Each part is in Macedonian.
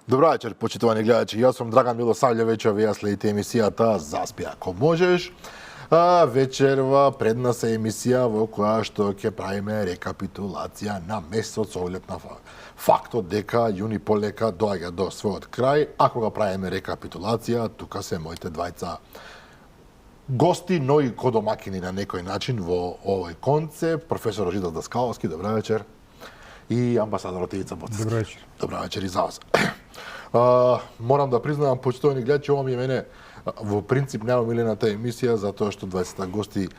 Добро вечер, почитувани гледачи. Јас сум Драган Милосављевиќ, а вие следите емисијата Заспи ако можеш. Вечерва пред нас е емисија во која што ќе правиме рекапитулација на месецот со оглед на фактот дека јуни полека доаѓа до својот крај. Ако го правиме рекапитулација, тука се моите двајца гости, но и кодомакини на некој начин во овој концепт. Професор Ожидар Даскаловски, добро вечер. И амбасадорот Ивица Боцевски. Добро вечер. Добро вечер и за вас. Морам да признавам, почитувани гледачи, ова ми е мене во принцип најомилената емисија, затоа што 20 гости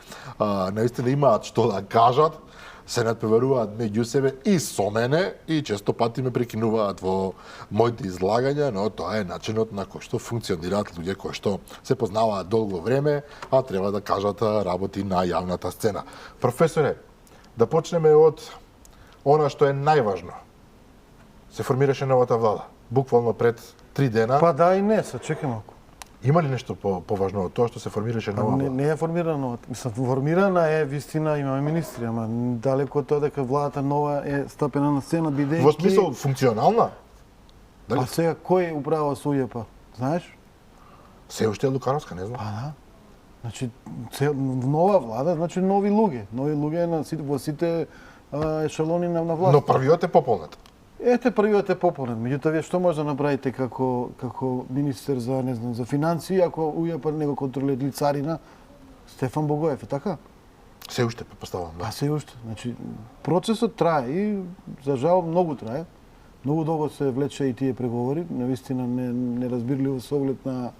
наистина имаат што да кажат, се надпреваруваат меѓу себе и со мене, и често пати ме прекинуваат во моите излагања, но тоа е начинот на кој што функционираат луѓе кои што се познаваат долго време, а треба да кажат работи на јавната сцена. Професоре, да почнеме од она што е најважно. Се формираше новата влада, буквално пред 3 дена. Па да и не, се чекам малку. Има ли нешто поважно од тоа што се формираше нова влада? Не е формирана новата. Мислам, формирана е, вистина, имаме министри, ама далеко од тоа дека владата нова е стапена на сцена, бидејќи... Во смисол функционална? Дали? А сега кој управува со УЈП, знаеш? Се уште е Лукановска, не знам. Па да. Значи, нова влада, значи нови луѓе во сите ешелони на власт. Но првиот е пополнет. Ете, првиот е пополнет. Меѓутоа, вие што може да направите како министер за, не знам, за финансии, ако УЈП не го контролира или царина, Стефан Богоев, е така? Се уште, предпоставувам, да. Па се уште. Значи, процесот трае и, за жал, многу трае. Многу долго се влече и тие преговори, навистина неразбирливо со оглед на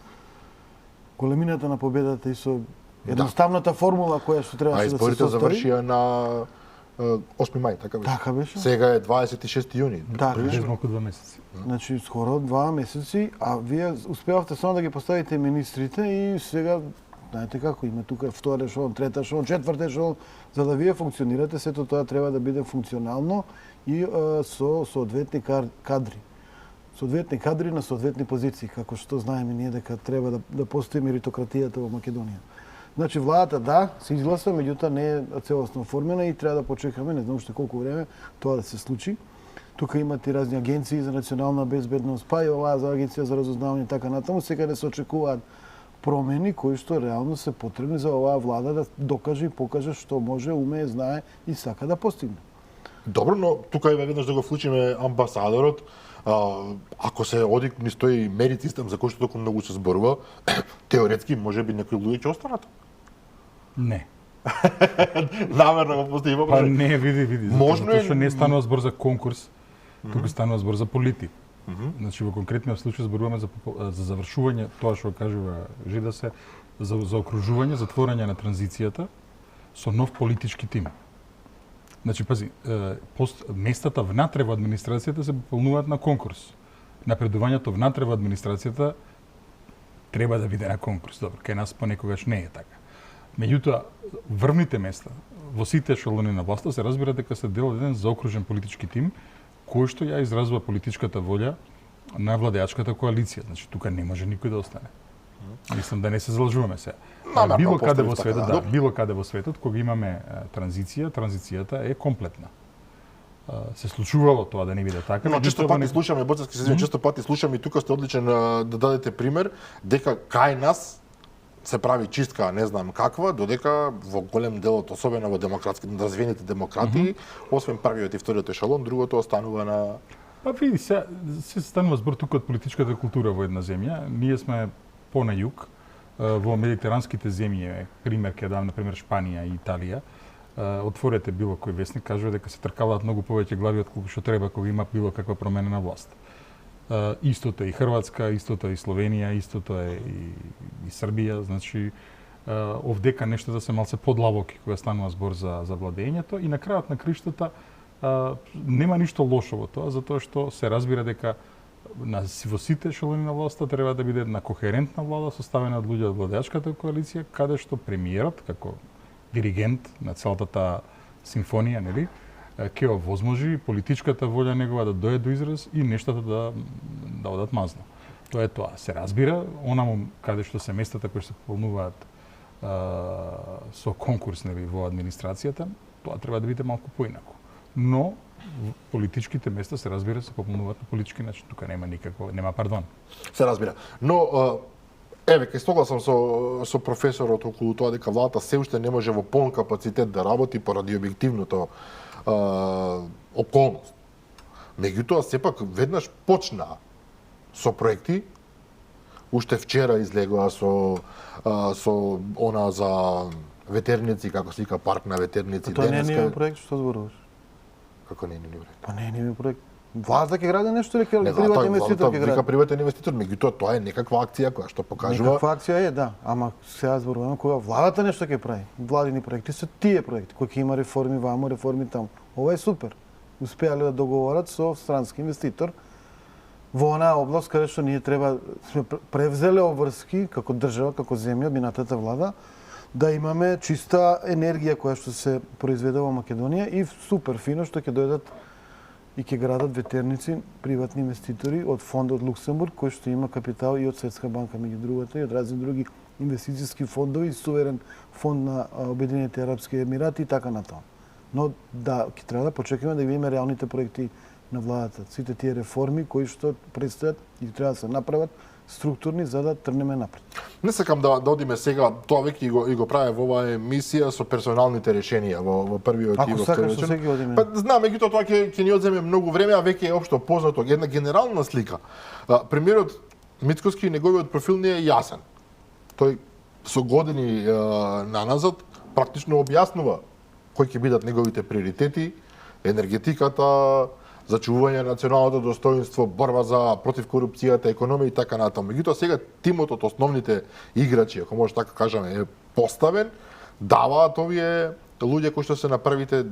големината на победата и со едноставната формула која што требаше да се состави. А изборите завршија на 8 мај, така беше? Така беше. Сега е 26 јуни. Да, прилично. без малку 2 месеци. Значи, скоро 2 месеци, а вие успевавте само да ги поставите министрите и сега, знаете како, има тука втор ешелон, трет ешелон, четврт ешелон, за да вие функционирате, сето тоа треба да биде функционално и со соодветни кадри. Соодветни кадри на соодветни позиции, како што знаеме ние дека треба да постои меритократијата во Македонија. Значи, владата, да, се изгласа, меѓутоа не е целосно оформена и треба да почекаме, не знам уште колку време, тоа да се случи. Тука имате и разни агенции за национална безбедност, па и оваа за агенција за разузнавање и така натаму. Сега не се очекуваат промени кои што реално се потребни за оваа влада да докаже и покаже што може, умее, знае и сака да постигне. Добро, но тука е веднаш да го вклучиме амбасадорот. Ако се оди низ тој мерит систем за кој што толку многу се зборува, теоретски можеби некои луѓе ќе останат. Не. Намерно го постави Па не, види. Можно е... Затоа што не станува збор за конкурс, туку станува збор за политик. Значи, во конкретниот случај зборуваме за завршување, тоа што кажува Жида се, за окружување, затворање на транзицијата со нов политички тим. Значи, пази, местата внатре во администрацијата се пополнуваат на конкурс. Напредувањето внатре во администрацијата треба да биде на конкурс. Добро, кај нас понекогаш не е така. Меѓутоа, врвните места во сите ешелони на власта се разбира дека се дел еден заокружен политички тим кој што ја изразува политичката волја на владеачката коалиција. Значи, тука не може никој да остане. Мислам да не се залжуваме сега. Било каде во светот, кога имаме транзицијата е комплетна. Се случувало тоа да не биде така. Но често пати слушаме, Боцевски се често пати слушаме и тука сте одличен да дадете пример дека кај нас се прави чистка, не знам каква, додека во голем дел, особено во развиените демократии, освен првиот и вториот ешелон, другото останува на... Па види, се станува збор тука од политичката култура во една земја. Ние сме по на југ, во медитеранските земји, пример ќе дам, например, Шпанија и Италија. Отворете било кој вестник, кажува дека се тркалаат многу повеќе глави од колку што треба кога има било каква промена на власт. Истото е и Хрватска, истото е и Словенија, истото е и Србија, значи овдека нештата се малце подлабоки кога станува збор за владењето и на крајот на криштата нема ништо лошо во тоа, затоа што се разбира дека во сите ешелони на власта треба да биде една кохерентна влада составена од луѓе од владеачката коалиција, каде што премиерот како диригент на целата таа симфонија, нели, ќе овозможи политичката волја негова да дојде до израз и нештата да одат мазно. Тоа е тоа. Се разбира, онаму каде што се местата кои се пополнуваат со конкурс, нели, во администрацијата, тоа треба да биде малку поинаку. Но политичките места се разбира се пополнуваат на политички начин. Тука нема пардон. Се разбира. Но еве, кај согласам со професорот околу тоа дека владата се уште не може во полн капацитет да работи поради објективното околност. Меѓутоа, сепак, веднаш почна со проекти. Уште вчера излегоа со она за ветерници, како се вика парк на ветерници. Тоа не е нивен проект, што зборуваш? Како не е нивен проект? Па не е нивен проект. Владата ќе гради нешто или Не, приватен инвеститор ќе вика гради? приватен инвеститор, меѓутоа тоа е некаква акција која што покажува. Некаква акција е, да. Ама сега зборуваме кога владата нешто ќе прави. Владини проекти се тие проекти, кои ќе има реформи вамо, реформи таму. Ова е супер. Успеале да договорат со странски инвеститор во онаа област каде што ние треба сме превзеле обврски како држава, како земја, минатата влада, да имаме чиста енергија која што се произведе во Македонија и супер фино што ќе дојдат и ќе градат ветерници приватни инвеститори од фондот Луксембург кој што има капитал и од Светска банка меѓу другото и од разни други инвестициски фондови и суверен фонд на Обединените арапски емирати и така натаму. Но да, ќе треба да почекаме да видиме реалните проекти на владата. Сите тие реформи кои што предстојат и треба да се направат структурни за да тргнеме напред. Не сакам да одиме сега, тоа веќе и го праве во оваа емисија со персоналните решенија во првиот и Ако во сакаш вториот. што ги одиме. Па знам, меѓутоа тоа ќе ни одземе многу време, а веќе е општо познато една генерална слика. Премиерот Мицкоски неговиот профил не е јасен. Тој со години наназад практично објаснува кои ќе бидат неговите приоритети, енергетиката, зачувување на националното достоинство, борба за против корупцијата, економија и така натаму. Меѓутоа сега тимот од основните играчи, ако може така кажаме, е поставен, даваат овие луѓе кои што се на првите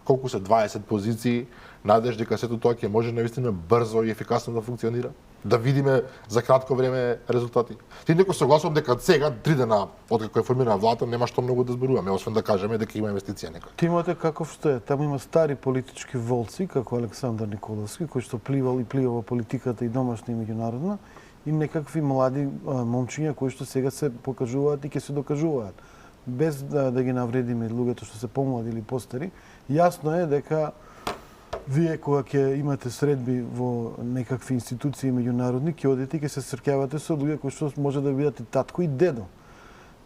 колку се 20 позиции, надеж дека сето тоа ќе може навистина брзо и ефикасно да функционира, да видиме за кратко време резултати. Ти некој согласувам дека сега 3 дена откако е формирана владата нема што многу да зборуваме, освен да кажеме дека има инвестиција некој. Тимот е каков што е. Таму има стари политички волци, како Александар Николовски, кој што пливал и плива во политиката и домашна и меѓународна, и некакви млади момчиња кои што сега се покажуваат и ќе се докажуваат. Без да ги навредиме луѓето што се помлади или постари, јасно е дека вие кога ќе имате средби во некакви институции меѓународни, ќе одите и ќе се среќавате со луѓе кои што може да бидат и татко и дедо.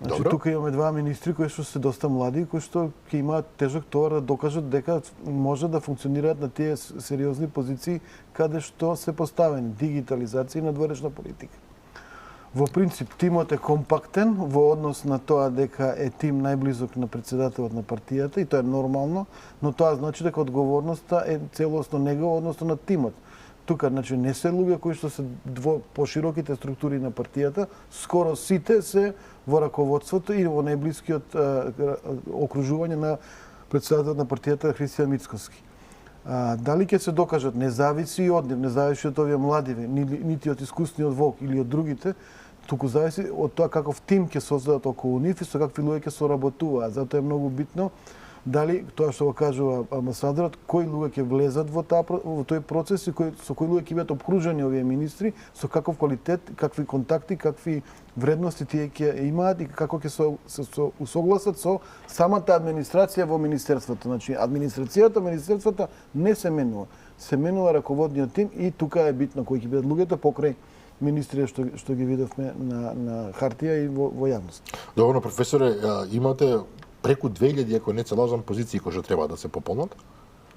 Значи, Добро. тука имаме два министри кои што се доста млади, кои што ќе имаат тежок товар да докажат дека може да функционираат на тие сериозни позиции каде што се поставени дигитализација и надворешна политика. Во принцип, тимот е компактен во однос на тоа дека е тим најблизок на председателот на партијата и тоа е нормално, но тоа значи дека одговорноста е целосно негова односно на тимот. Тука, значи, не се луѓе кои што се пошироките структури на партијата, скоро сите се во раководството и во најблискиот окружување на председателот на партијата Христијан Мицкоски. Дали ќе се докажат, не зависи и од нив, не зависи од овие младиви, нити од искусниот волк или од другите, туку зависи од тоа каков тим ќе создадат околу нив и со какви луѓе ќе соработуваат. Затоа е многу битно дали тоа што го кажува амбасадорот, кои луѓе ќе влезат во тој процес и со кои луѓе ќе бидат обкружени овие министри, со каков квалитет, какви контакти, какви вредности тие ќе имаат и како ќе се усогласат со самата администрација во министерството. Значи, министерството не се менува. Се менува раководниот тим и тука е битно кои ќе бидат луѓето покрај министри што ги видовме на хартија и во јавност. Добро, професоре, имате преку 2000, ако не се лажам, позиции кои што треба да се пополнат?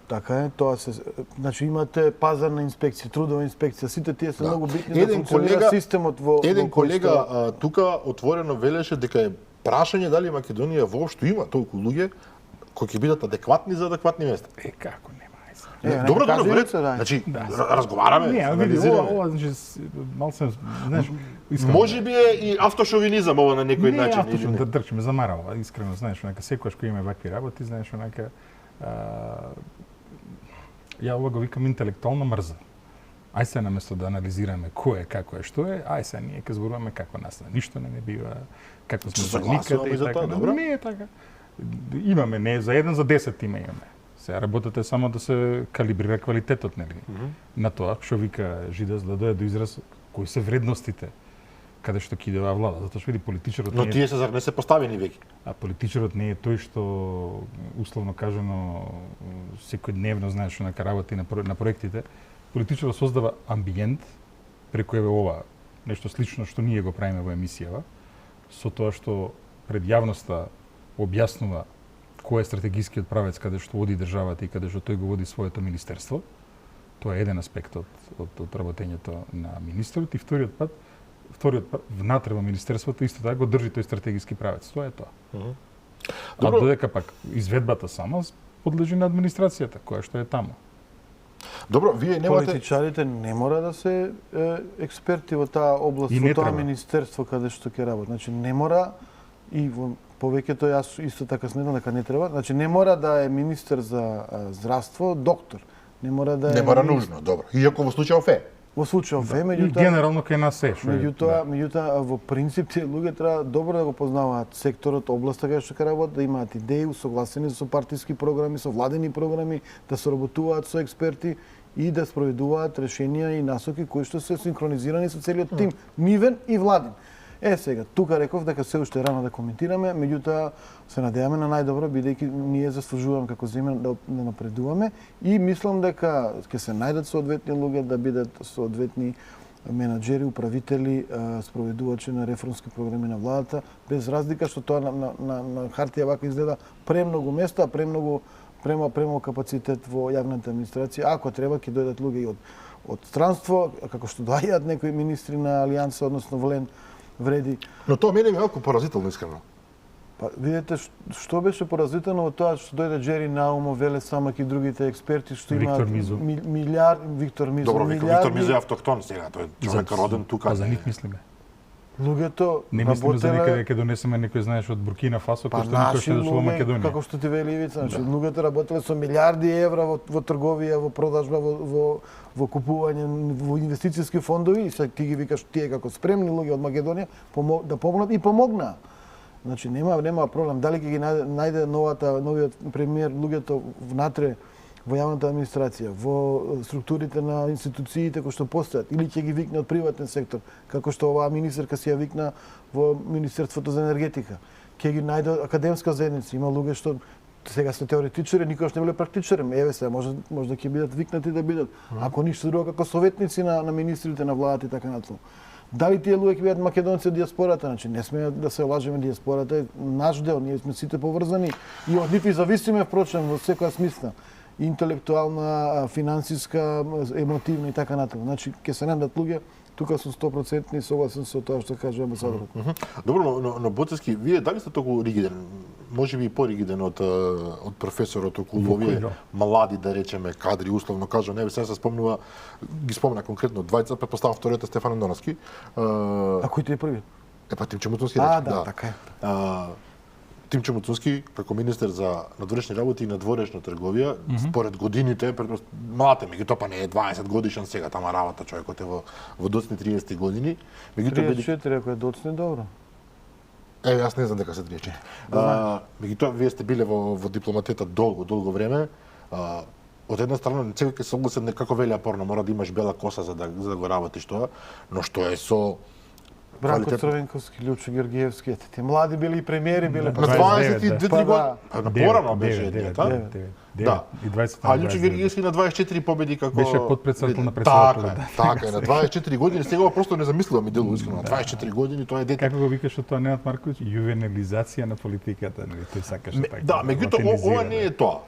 Така е, тоа се, значи имате пазарна инспекција, трудова инспекција, сите тие се многу битни да функционира системот во Еден колега тука отворено велеше дека е прашање дали Македонија воопшто има толку луѓе кои ќе бидат адекватни за адекватни места. Како нема? Добро, кажи добро, се, да. значи разговараме, Не, види, анализираме. ова значи мал се, знаеш, искрено. Може би е и автошовинизам ова на некој начин или не? Да дрчиме замарало, искрено, знаеш, онака секогаш кога има вакви работи, знаеш, онака ја ова го викам интелектуална мрза. Ај се наместо да анализираме кој е, како е, што е, ај се ние ќе зборуваме како настана. Ништо не бива, како сме за никаде и за така. тоа, добро. Не е така. Имаме не за 1 за 10 тима имаме. Сега работата е само да се калибрира квалитетот, нели? На тоа што вика Жидас да дојде до израз кои се вредностите, каде што ќе иде оваа влада, затоа што види политичарот Но не е, тие се зар не се поставени веќе? а политичарот не е тој што условно кажано секојдневно знае што нека работи на проектите. Политичарот создава амбиент преку еве ова нешто слично што ние го правиме во емисијава, со тоа што пред јавноста објаснува кој е стратегискиот правец каде што води државата и каде што тој го води своето министерство. Тоа е еден аспект од работењето на министерот и вториот пат внатре во министерството исто така го држи тој стратегиски правец. Тоа е тоа. А додека пак изведбата сама подлежи на администрацијата која што е таму. Добро, вие немате... Политичарите не мора да се експерти во таа област, во тоа министерство каде што ќе работи. Значи не мора и во повеќето јас исто така сметам дека не треба. Значи не мора да е министер за здравство доктор. Не мора да е... Не мора нужно, добро. Иако во случајов е. Во случајов е, меѓутоа генерално кај нас е што меѓутоа во принцип тие луѓе треба добро да го познаваат секторот, областа кај што ќе работат, да имаат идеи, усогласени со партиски програми, со владени програми, да соработуваат со експерти и да спроведуваат решенија и насоки кои што се синхронизирани со целиот тим, нивен и владин. Сега, тука реков дека се уште рано да коментираме, меѓутоа се надеваме на најдобро, бидејќи ние заслужуваме како земја да напредуваме и мислам дека ќе се најдат соодветни луѓе да бидат соодветни менаџери, управители, спроведувачи на реформски програми на владата, без разлика што тоа на хартија вака изгледа премногу места, премногу капацитет во јавната администрација. Ако треба ќе дојдат луѓе и од странство, како што доаѓаат некои министри на Алијанса, односно Волен вреди. Но тоа мене ми е малку поразително, искрено. Па, видите, што беше поразително во тоа што дојде Джери Наумов, Веле Самак и другите експерти што има Виктор Мизо. Добро, Виктор Мизо е автохтон сега, тој човек роден тука. Па за нив мислиме. Луѓето не мислиме за некаде ќе донесеме некој знаеш од Буркина Фасо, кој што никој што дошло во Македонија. Како што ти вели Ивица, значи луѓето работеле со милиарди евра во трговија, во продажба, во купување, во инвестициски фондови и сега ти ги викаш тие како спремни луѓе од Македонија да помогнат и помогнаа. Значи нема проблем. Дали ќе ги најде новиот премиер луѓето внатре во јавната администрација, во структурите на институциите кои што постојат, или ќе ги викне од приватен сектор, како што оваа министерка си ја викна во Министерството за енергетика. Ќе ги најде академска заедница. Има луѓе што сега се теоретичари, никогаш не биле практичари. Еве сега може да ќе бидат викнати да бидат, ако ништо друго како советници на министрите на владата и така натаму. Дали тие луѓе ќе бидат македонци од диаспората? Значи не сме да се лажеме, диаспората е наш дел, ние сме сите поврзани и од нив и зависиме впрочем во секоја смисла. Интелектуална, финансиска, емотивна и така натаму. Значи ќе се најдат луѓе, тука сум 100% согласен со тоа што кажува амбасадорот. Добро, но Боцевски, вие дали сте толку ригиден? Може би и поригиден од професорот околу овие млади, да речеме, кадри, условно кажа, не се спомнува, ги спомна конкретно двајца, претпоставам вториот е Стефан Андоновски. А кој ти е првиот? Тимче Муцунски. Да, така е. Тимче Муцунски, како министер за надворешни работи и надворешна трговија, според годините, млад е, меѓутоа па не е 20 годишен сега, тама работа човекот е во доцни 30 години. 34, ако е доцни, добро. Јас не знам дека се 34. Меѓутоа, вие сте биле во дипломатијата долго време. Од една страна, секој ќе се согласи некако вели апорно, мора да имаш бела коса за да го работиш тоа, но што е со Бранко Црвенковски, Лјучо Георгиевски, тие млади били и премиери биле. На 22 години. Порано беше едниот, Да. И 20. А Лјучо Георгиевски на 24 победи како беше подпредседател на председателот. Така, на 24 години, сега просто не замислувам и дело искрено. На 24 години тоа е дете. Како го викаше тоа Ненад Марковиќ, ювенилизација на политиката, нели тој сакаше така. Да, меѓутоа ова не е тоа.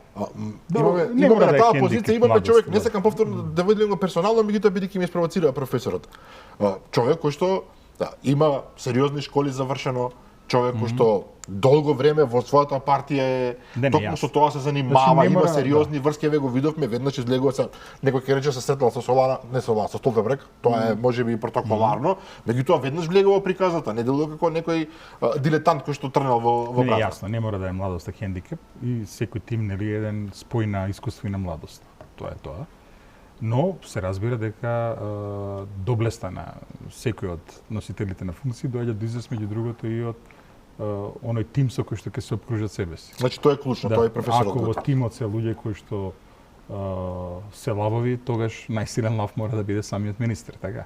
Имаме на таа позиција, имаме човек, не сакам повторно да видим го персонално, меѓутоа бидејќи ми спровоцира професорот. Човек кој што има сериозни школи завршено, човек кој што долго време во својата партија е токму со тоа се занимава, има сериозни врски, еве го видовме, веднаш излегува се некој ќе рече се сетнал со Солана, не Солана, со Столтенберг, тоа е можеби протоколарно, меѓутоа веднаш влегува приказата, не делува како некој дилетант кој што трнал во Не, јасно, не мора да е младост хендикеп и секој тим нели еден спој на искуство и на младост. Тоа е тоа. Но се разбира дека доблеста на секој од носителите на функции доаѓа до израз меѓу другото и од оној тим со кој што ќе се обкружат себе си. Значи тоа е клучно, тоа е професорот. Ако во тимот се луѓе кои што се лавови, тогаш најсилен лав мора да биде самиот министер, така.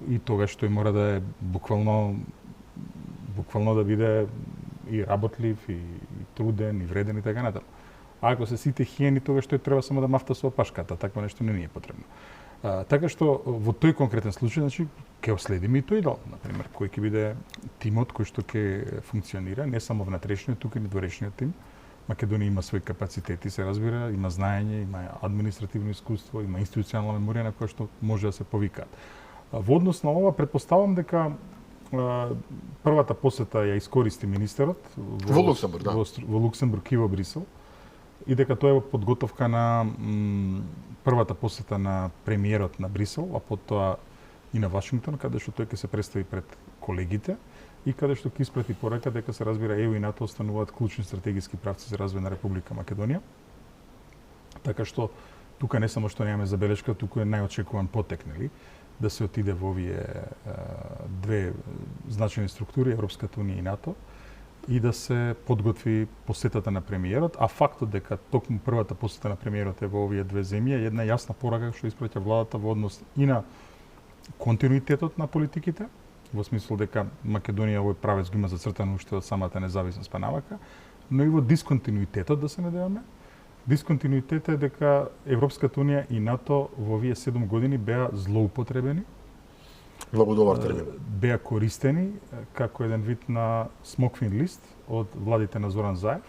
И тогаш тој мора да е буквално да биде и работлив, и труден, и вреден и така натаму. А ако се сите хиени, тогаш тој треба само да мафта со опашката, такво нешто не ни е потребно. Така што во тој конкретен случај, значи, ќе следиме и тој дел, например, кој ќе биде тимот кој што ќе функционира, не само внатрешниот, тука и надворешниот тим. Македонија има свој капацитети, се разбира, има знаење, има административно искуство, има институционална меморија на која што може да се повикаат. Во однос на ова, претпоставам дека првата посета ја искористи министерот во Луксембург, да. Во Луксембург и во Брисел, и дека тоа е во подготовка на првата посета на премиерот на Брисел, а потоа и на Вашингтон, каде што тој ќе се представи пред колегите и каде што ќе испрати порака дека се разбира ЕУ и НАТО остануваат клучни стратегиски правци за развој на Република Македонија. Така што тука не само што немаме забелешка, туку е најочекуван потек, нели, да се отиде во овие две значајни структури, Европската унија и НАТО, и да се подготви посетата на премиерот, а фактот дека токму првата посета на премиерот е во овие две земји е една јасна порака што испраќа владата во однос и на континуитетот на политиките, во смисол дека Македонија овој правец го има зацртано уште од самата независност па навака, но и во дисконтинуитетот, да се надеваме. Дисконтинуитет е дека Европската унија и НАТО во овие 7 години беа злоупотребени. Многу добар термин. Беа користени како еден вид на смоквин лист од владите на Зоран Заев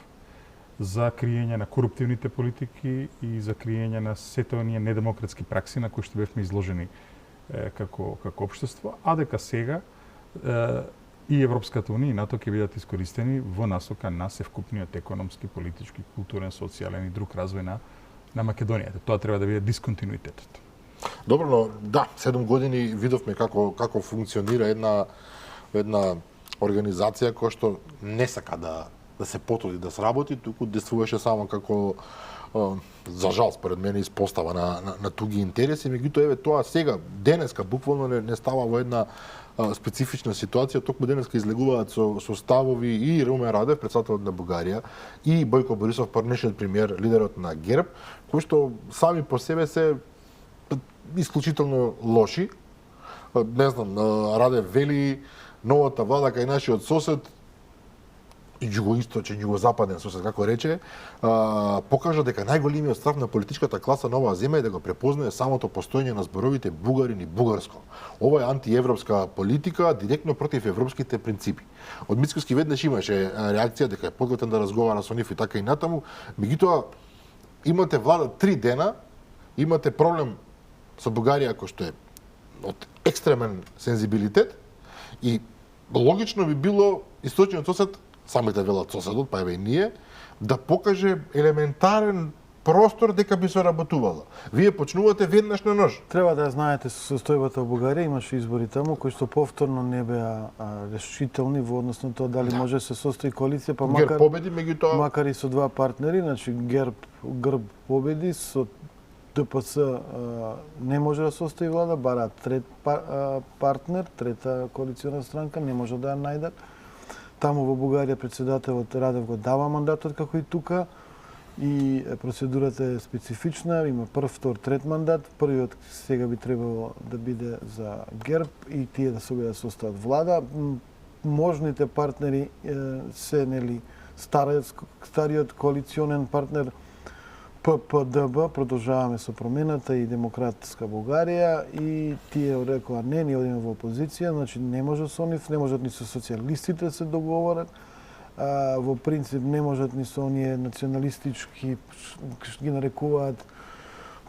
за криење на коруптивните политики и за криење на сите оние недемократски пракси на кои што бевме изложени како општество, а дека сега и Европската унија и НАТО ќе бидат искористени во насока на севкупниот економски, политички, културен, социјален и друг развој на Македонија. Тоа треба да биде дисконтинуитетот. Добро, но да, 7 години видовме како функционира една организација која што не сака да се потруди да сработи, туку действуваше само како за жал според мене испостава на туги интереси, меѓутоа еве тоа сега денеска буквално не става во една специфична ситуација, токму денеска излегуваат со ставови и Румен Радев, претседателот на Бугарија, и Бојко Борисов, парнешниот премиер, лидерот на ГЕРБ, кои што сами по себе се исклучително лоши. Не знам, Радев вели новата влада кај нашиот сосед и југоисточен, југозападен сосед, како рече, покажа дека најголемиот страв на политичката класа на оваа земја е да го препознае самото постоење на зборовите бугарин и бугарско. Ова е антиевропска политика, директно против европските принципи. Од Мицкоски веднаш имаше реакција дека е подготвен да разговара со нив и така и натаму, меѓутоа имате влада 3 дена, имате проблем со Бугарија кој што е од екстремен сензибилитет и логично би било источниот сосед, самите велат соседот, па еве и ние, да покаже елементарен простор дека би се работувало. Вие почнувате веднаш на нож. Треба да знаете со состојбата во Бугарија, имаше избори таму кои што повторно не беа решителни во однос на тоа дали може да се состои коалиција, па ГЕРБ победи, меѓутоа макар и со два партнери, значи ГЕРБ победи, со ДПС не може да состои влада, бараат трет партнер, трета коалициона странка, не може да ја најдат. Таму во Бугарија председателот Радев го дава мандатот како и тука и процедурата е специфична, има прв, втор, трет мандат. Првиот сега би требало да биде за ГЕРБ и тие да се да состават влада. Можните партнери се нели стариот коалиционен партнер ППДБ, продолжаваме со промената и Демократска Бугарија и тие рекоа не, ние одиме во опозиција, значи не може со нив, не можат ни со социјалистите да се договорат, во принцип не можат ни со оние националистички, што ги нарекуваат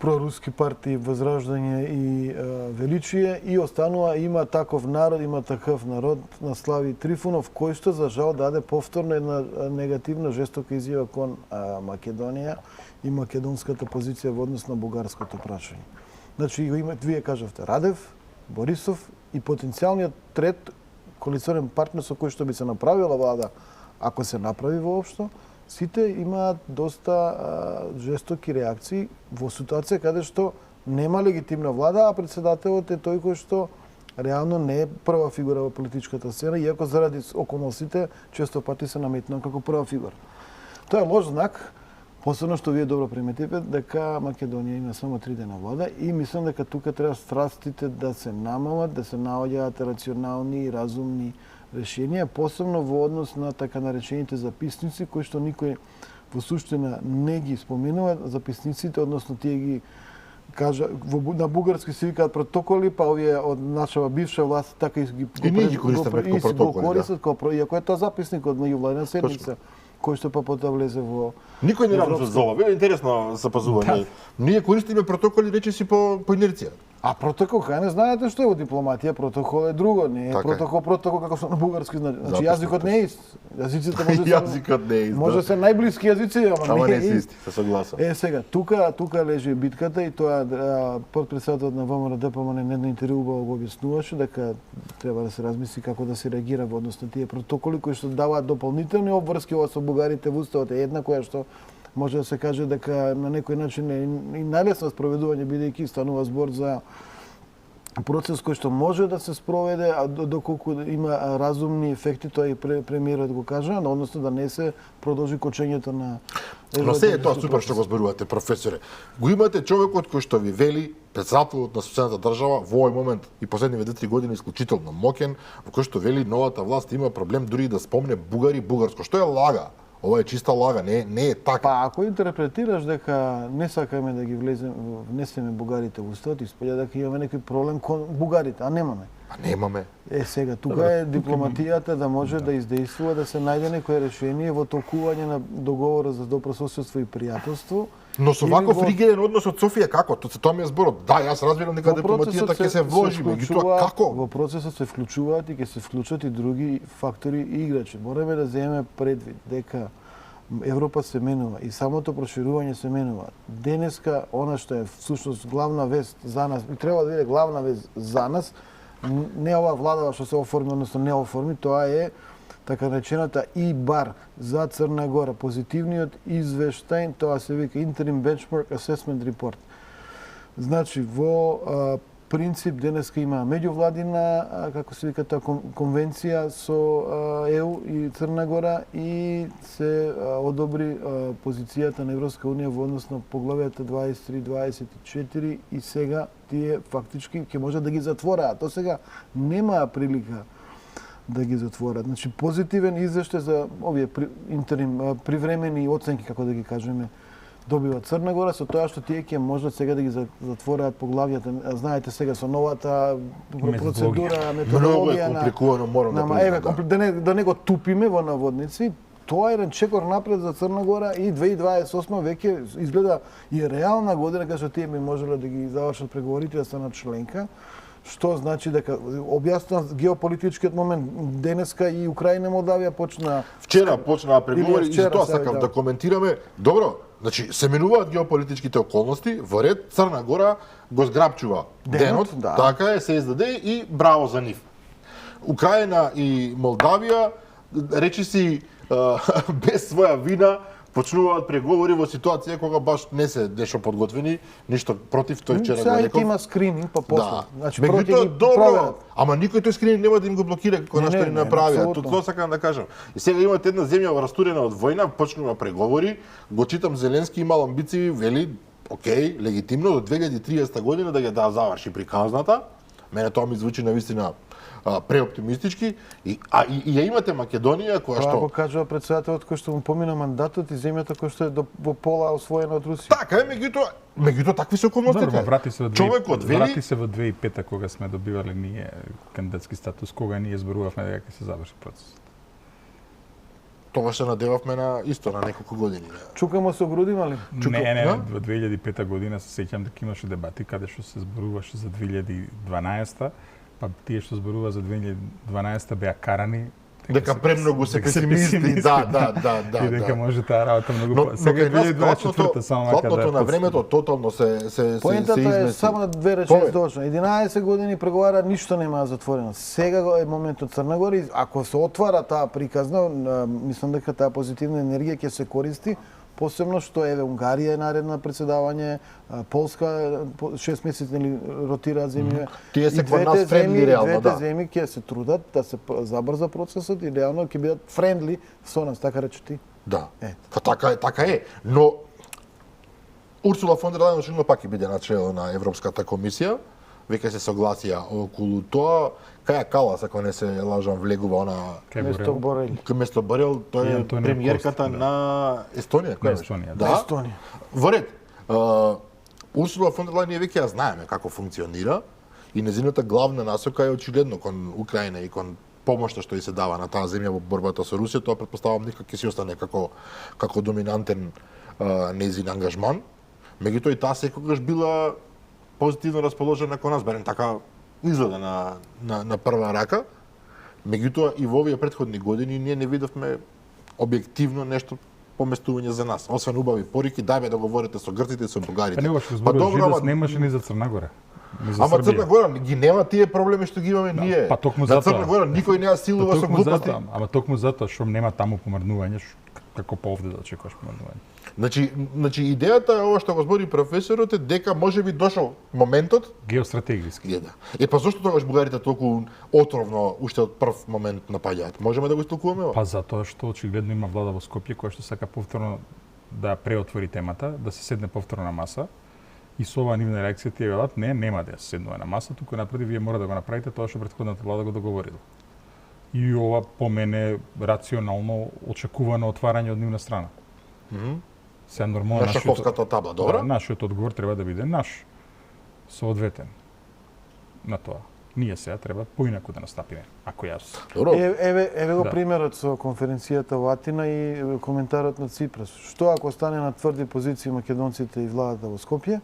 проруски партии Возраждање и Величие и останува има таков народ, има таков народ на Слави Трифунов, кој што за жал даде повторно една негативна жестока изјава кон Македонија и македонската позиција во однос на бугарското прашање. Значи, вие кажавте Радев, Борисов и потенцијалниот трет коалиционен партнер со кој што би се направила влада, ако се направи воопшто, сите имаат доста жестоки реакции во ситуација каде што нема легитимна влада, а председателот е тој кој што реално не е прва фигура во политичката сцена, иако заради околностите често пати се наметнува како прва фигура. Тоа е лош знак, Посебно што вие добро приметивте дека Македонија има само 3 дена влада и мислам дека тука треба страстите да се намалат, да се наоѓаат рационални и разумни решенија, посебно во однос на така наречените записници кои што никој во суштина не ги споменува. Записниците, односно тие ги кажа на бугарски се викаат протоколи, па овие од нашава бивша власт така и ги ние ги користиме како протоколи, користат иако е тоа записник од меѓувладна седница кој што па потоа влезе во никој не работи за ова. Е интересно запазување. Ние користиме протоколи речиси по инерција. А протокол, кај не знаете што е во дипломатија, протокол е друго, не е така протокол како што на бугарски значи јазикот не е ист. Јазиците може јазикот не е ист. Може се најблиски јазици, ама не се исти, се согласам. Сега, тука лежи битката и тоа потпредседателот на ВМРО ДПМН на едно интервју убаво го објаснуваше дека треба да се размисли како да се реагира во однос на тие протоколи кои што даваат дополнителни обврски ова со бугарите во уставот е една која што може да се каже дека на некој начин е и најлесно спроведување, бидејќи станува збор за процес кој што може да се спроведе, а доколку има разумни ефекти, тоа и премиерот го кажа, односно да не се продолжи кочењето на... Но се е тоа супер што го зборувате, професоре. Го имате човекот кој што ви вели, председателот на социјалната држава, во овој момент и последниве 2-3 години исклучително моќен, во кој што вели новата власт има проблем дури да спомне бугари бугарско, што е лага. Ова е чиста лага, не е така. Па ако интерпретираш дека не сакаме да ги внесеме бугарите во уставот, испаѓа дека имаме некој проблем кон бугарите, а немаме. А немаме. Сега тука е дипломатијата да може да издействува, да се најде некое решение во толкување на договорот за добрососедство и пријателство. Но со ваков ригиден однос од Софија како? Тоа ми е зборот. Да, јас разбирам дека дипломатијата ќе се вложи, меѓутоа како? Во процесот се вклучуваат и ќе се вклучат и други фактори и играчи. Мораме да земеме предвид дека Европа се менува и самото проширување се менува. Денеска, она што е всушност главна вест за нас, и треба да биде главна вест за нас, не ова влада што се оформи, односно не оформи, тоа е така наречената ИБАР за Црна Гора, позитивниот извештај, тоа се вика Interim Benchmark Assessment Report. Значи, во принцип денеска има меѓувладина, како се вика тоа, конвенција со ЕУ и Црна Гора и се одобри позицијата на Европска унија во однос на поглавјата 23-24 и сега тие фактички ќе може да ги затвораат. До сега нема прилика да ги затворат. Значи позитивен извештај за овие интерим привремени оценки, како да ги кажеме, добива Црна Гора, со тоа што тие ќе можат сега да ги затвораат поглавјата. Знаете сега со новата процедура, методологија на компликувано, морам да признам. Да не го тупиме во наводници, тоа е еден чекор напред за Црна Гора и 2028 веќе изгледа и реална година кога што тие би можеле да ги завршат преговорите да станат членка. Што значи дека објаснав геополитичкиот момент денеска и Украина и Молдавија почна вчера почнаа преговори и тоа сакам да коментираме. Добро, значи се менуваат геополитичките околности, во ред Црна Гора го зграбчува денот, да. Така е, се издаде и браво за нив. Украина и Молдавија речиси без своја вина почнуваат преговори во ситуација кога баш не се нешто подготвени, ништо против тој вчера го реков. Сега има скрининг па после. Да. Значи меѓутоа добро, ама никој тој скрининг нема да им го блокира кога што ни направија. Тоа сакам да кажам. И сега имате една земја растурена од војна, почнува преговори, го читам Зеленски имал амбиции, вели, окей, легитимно до 2030 година да ја заврши приказната. Мене тоа ми звучи навистина преоптимистички и ја имате Македонија која што го кажува председателот кој што му помина мандатот и земјата која што е во пола освоена од Русија. Така е, меѓутоа такви се околностите. Човекот врати се во 2005 кога сме добивале ние кандидатски статус, кога ние зборувавме дека ќе се заврши процесот. Тогаш се надевавме на исто на неколку години. Чукамо со груди, мали? Не, во 2005 година се сеќам дека имаше дебати каде што се зборуваше за 2012, па тие што зборува за 2012 беа карани дека премногу се песимисти, да. И дека може таа работа многу сега 2024 само флотното на времето тотално се поентата е само на две реченица точно. 11 години преговара, ништо нема затворено. Сега е моментот Црна Гора, ако се отвара таа приказна, мислам дека таа позитивна енергија ќе се користи. Посебно што еве Унгарија е наредна председавање, Полска 6 месеци ротираат земји. Тие се кон нас френдли реално, двете земји ќе се трудат да се забрза процесот и реално ќе бидат френдли со нас, така рече ти. Да. Така е. Но Урсула фон дер Лајен очигледно пак ќе биде начело на Европската комисија. Веќе се согласија околу тоа. Каја Калас, ако не се лажам, влегува она Место Борел. место Борел, И тој е Антонио премиерката Коста, да. на Естонија, која На беше? Естонија, Да. Естонија. Во ред. Урсула фон дер Лајен ние веќе ја знаеме како функционира и незината главна насока е очигледно кон Украина и кон помошта што и се дава на таа земја во борбата со Русија, тоа претпоставам дека ќе си остане како доминантен незин ангажман. Меѓутоа и таа секогаш била позитивно расположена кон нас, барем така изгледа на прва рака. Меѓутоа и во овие претходни години ние не видовме објективно нешто поместување за нас. Освен убави порики, дај бе да говорите со грците и со бугарите. Па не беше зборуваш, Жидос немаше ни за Црна Гора. Ни за Ама Србија. Црна Гора ги нема тие проблеми што ги имаме ние. па токму за затоа. Црна Гора никој не ја силува со глупости. Ама токму затоа што нема таму помрднување, како по овде да очекуваш помрднување. Значи идејата е ова што го збори професорот е дека можеби дошол моментот. Геостратегиски. Да. Па зошто тогаш бугарите толку отровно уште од прв момент напаѓаат? Можеме да го истолкуваме ова? Па затоа што очигледно има влада во Скопје која што сака повторно да преотвори темата, да се седне повторно на маса. И со оваа нивна реакција тие велат, не, нема да се седнува на маса, туку напреди вие мора да го направите тоа што претходната влада го договорила. И ова по мене рационално очекувано отварање од нивна страна. Се нормално На шаховската табла, добро? Да, нашиот одговор треба да биде наш, соодветен на тоа. Ние сега треба поинаку да настапиме, ако јас. Добро. Еве го Да. примерот со конференцијата во Атина и коментарот на Ципрас. Што ако стане на тврди позиции македонците и владата во Скопје?